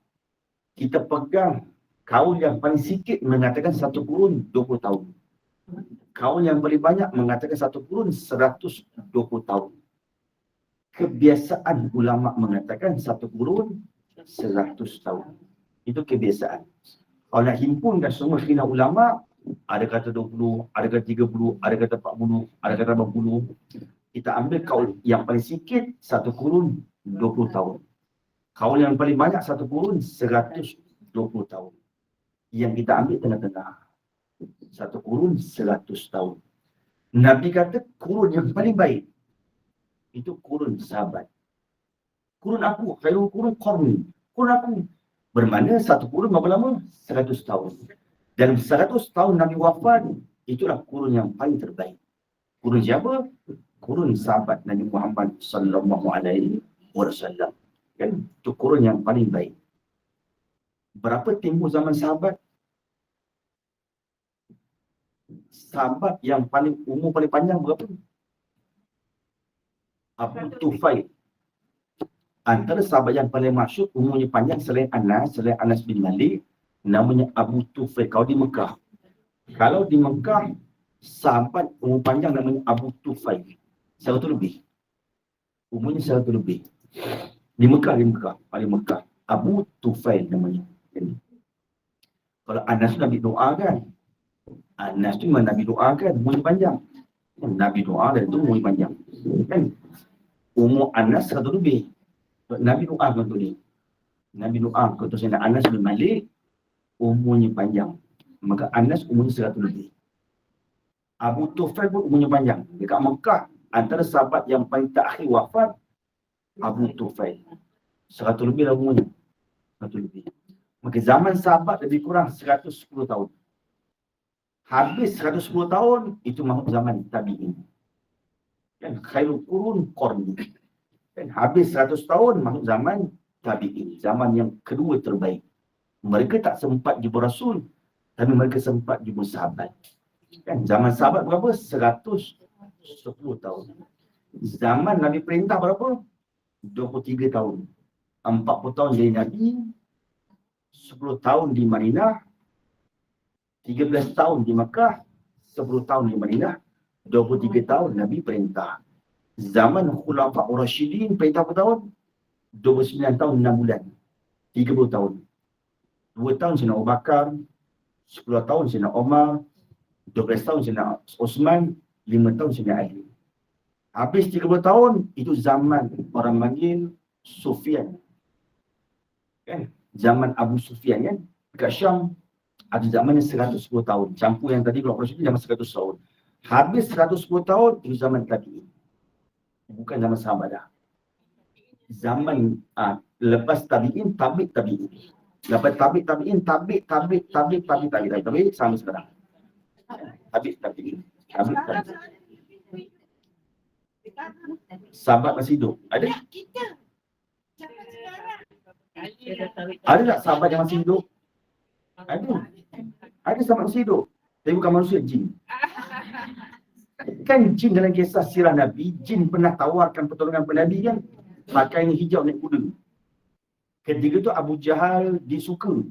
Kita pegang kaul yang paling sikit mengatakan satu kurun 20 tahun. Kaul yang paling banyak mengatakan satu kurun 120 tahun. Kebiasaan ulama mengatakan satu kurun 100 tahun. Itu kebiasaan. Kalau nak himpunkan semua khilaf ulama, ada kata 20, ada kata 30, ada kata 40, ada kata 80. Kita ambil kaul yang paling sikit, satu kurun 20 tahun. Kaul yang paling banyak, satu kurun 120 tahun. Yang kita ambil tengah-tengah. Satu kurun 100 tahun. Nabi kata kurun yang paling baik, itu kurun sahabat. Kurun aku, khairul kurun qarni. Kurun aku. Bermakna satu kurun berapa lama? 100 tahun. Dalam 100 tahun Nabi wafat, itulah kurun yang paling terbaik. Kurun siapa? Kurun sahabat Nabi Muhammad sallallahu alaihi wasallam. Kan? Itu kurun yang paling baik. Berapa tempoh zaman sahabat? Sahabat yang paling umur paling panjang berapa? Abu Tufail. Antara sahabat yang paling masyhur umurnya panjang selain Anas bin Malik, namanya Abu Tufail. Kalau di Mekah. Kalau di Mekah, sahabat umur panjang namanya Abu Tufail. 100 lebih. Umurnya 100 lebih. Di Mekah, paling Mekah. Abu Tufail namanya. Kalau Anas tu Nabi doa kan. Anas tu memang Nabi doa kan, umurnya panjang. Nabi doa dan itu umurnya panjang. Kan? Umur Anas 100 lebih. Nabi doa untuk ni. Nabi doa untuk Sayyidina Anas bin Malik, umurnya panjang. Maka Anas umurnya 100 lebih. Abu Tufail pun umurnya panjang. Dekat Mekah, antara sahabat yang paling terakhir wafat, Abu Tufail. 100 lebih lah umurnya. 100 lebih. Maka zaman sahabat lebih kurang 110 tahun. Habis 110 tahun, itu masuk zaman tabi'in. Kan khairul qurun qarni. Kan habis 100 tahun masuk zaman tabi'in, zaman yang kedua terbaik. Mereka tak sempat jumpa Rasul, tapi mereka sempat jumpa sahabat. Kan zaman sahabat berapa? 110 tahun. Zaman Nabi perintah berapa? 23 tahun. 40 tahun jadi Nabi, 10 tahun di Madinah, 13 tahun di Makkah, 10 tahun di Madinah, 23 tahun Nabi perintah. Zaman Khulafa Ar-Rasyidin perintah berapa tahun? 29 tahun 6 bulan. 30 tahun. 2 tahun Sayyidina Abu Bakar, 10 tahun Sayyidina Umar, 12 tahun Sayyidina Osman, 5 tahun Sayyidina Ali. Habis 30 tahun, itu zaman orang panggil Sufyan. Kan? Zaman Abu Sufyan kan? Dekat Syam, ada zamannya 110 tahun. Campur yang tadi kalau Rasul zaman 100 tahun. Habis 110 tahun, itu zaman tabi'in. Bukan zaman sahabat dah. Zaman lepas tabi'in, tabi'in. Lepas tabi'in, tabi'in sama sekarang. Tabi'in. Sahabat masih hidup. Ada? Ada tak sahabat yang masih hidup? Ada. Ada sahabat masih hidup. Tapi bukan manusia, jin. Kan jin dalam kisah sirah Nabi, jin pernah tawarkan pertolongan kepada Nabi kan? Pakai ni hijau naik kuda. Ketika tu Abu Jahal disuka.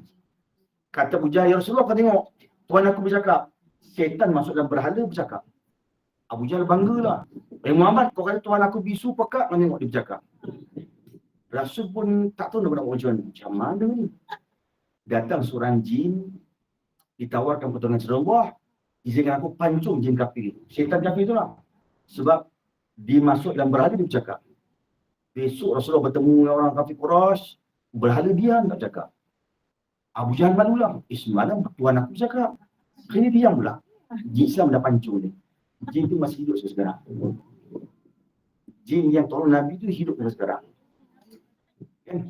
Kata Abu Jahal, ya Rasulullah kau tengok, Tuhan aku bercakap. Syaitan masuk dalam berhala bercakap. Abu Jahal banggalah. Muhammad, kau kata Tuhan aku bisu pekak, kau tengok dia bercakap. Rasul pun tak tahu nak buat macam mana. Macam mana ni? Datang seorang jin, ditawarkan pertolongan Allah, izinkan aku pancung jin kafir. Syaitan kafir itulah. Sebab dia masuk dalam berhala dia bercakap. Besok Rasulullah bertemu dengan orang kafir Quraisy, berhala diam tak cakap. Abu Jahal malulah. Semalam Tuhan aku bercakap. Kini diam pula. Jin Islam dah pancung ni. Jin tu masih hidup sampai sekarang. Jin yang tolong Nabi tu hidup sampai sekarang. Kan?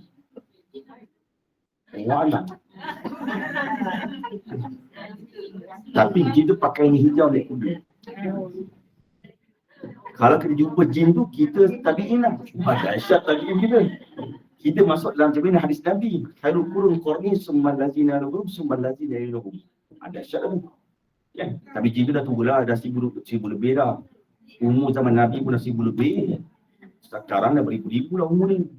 Wa'alam. Tapi jin tu pakai ni hijau naik kuda. Kalau kita jumpa jin tu, kita tabi'in lah. Dahsyat tabi'in kita. Kita masuk dalam cermin hadis Nabi. Khairul qurun qarni summal ladzina lahum summal ladzina lahum. Dahsyat lah. Kan? Tapi jin tu dah tua lah, dah 1000 lebih dah. Umur zaman Nabi pun dah 1000 lebih. Sekarang dah beribu-ribu lah umur ni.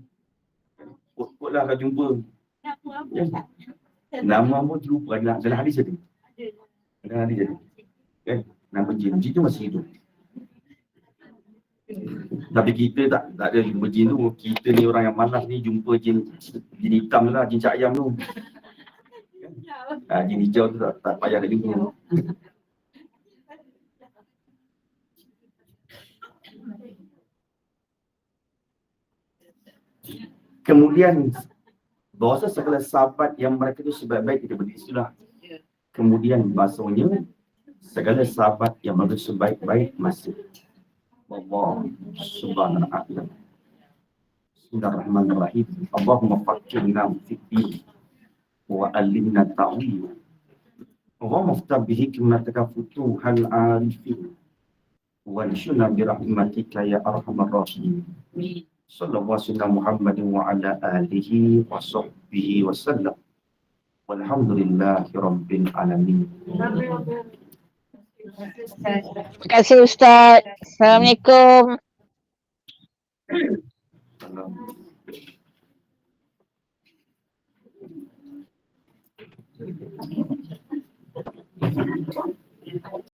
Kot-kot lah akan jumpa. Ya. Nama pun terlupa dalam hadis tadi. Dalam hadis tadi. Kan? Nama jin. Jin tu masih hidup. Tapi kita tak ada jumpa jin tu. Kita ni orang yang malas ni jumpa jin hitam lah, jin cak ayam tu. Jin hijau tu tak payah nak jumpa. Kemudian bahasa segala sahabat yang mereka itu sebaik-baik kita beri istilah. Kemudian bahasanya segala sahabat yang mereka sebaik-baik masih. Allah subhanahu wa ta'ala. Bismillahirrahmanirrahim. Allahumma faqqihna fid-din wa allimna ta'wil. Allahumma ftah bi hikmatika futuhal arifin wa nshurna bi rahmatika ya arhamar rahimin. Sallallahu alaihi wasallam Muhammadin wa ala alihi wa sahbihi wa sallam. Walhamdulillahi rabbil alamin. Terima kasih Ustaz. Assalamualaikum. Salam.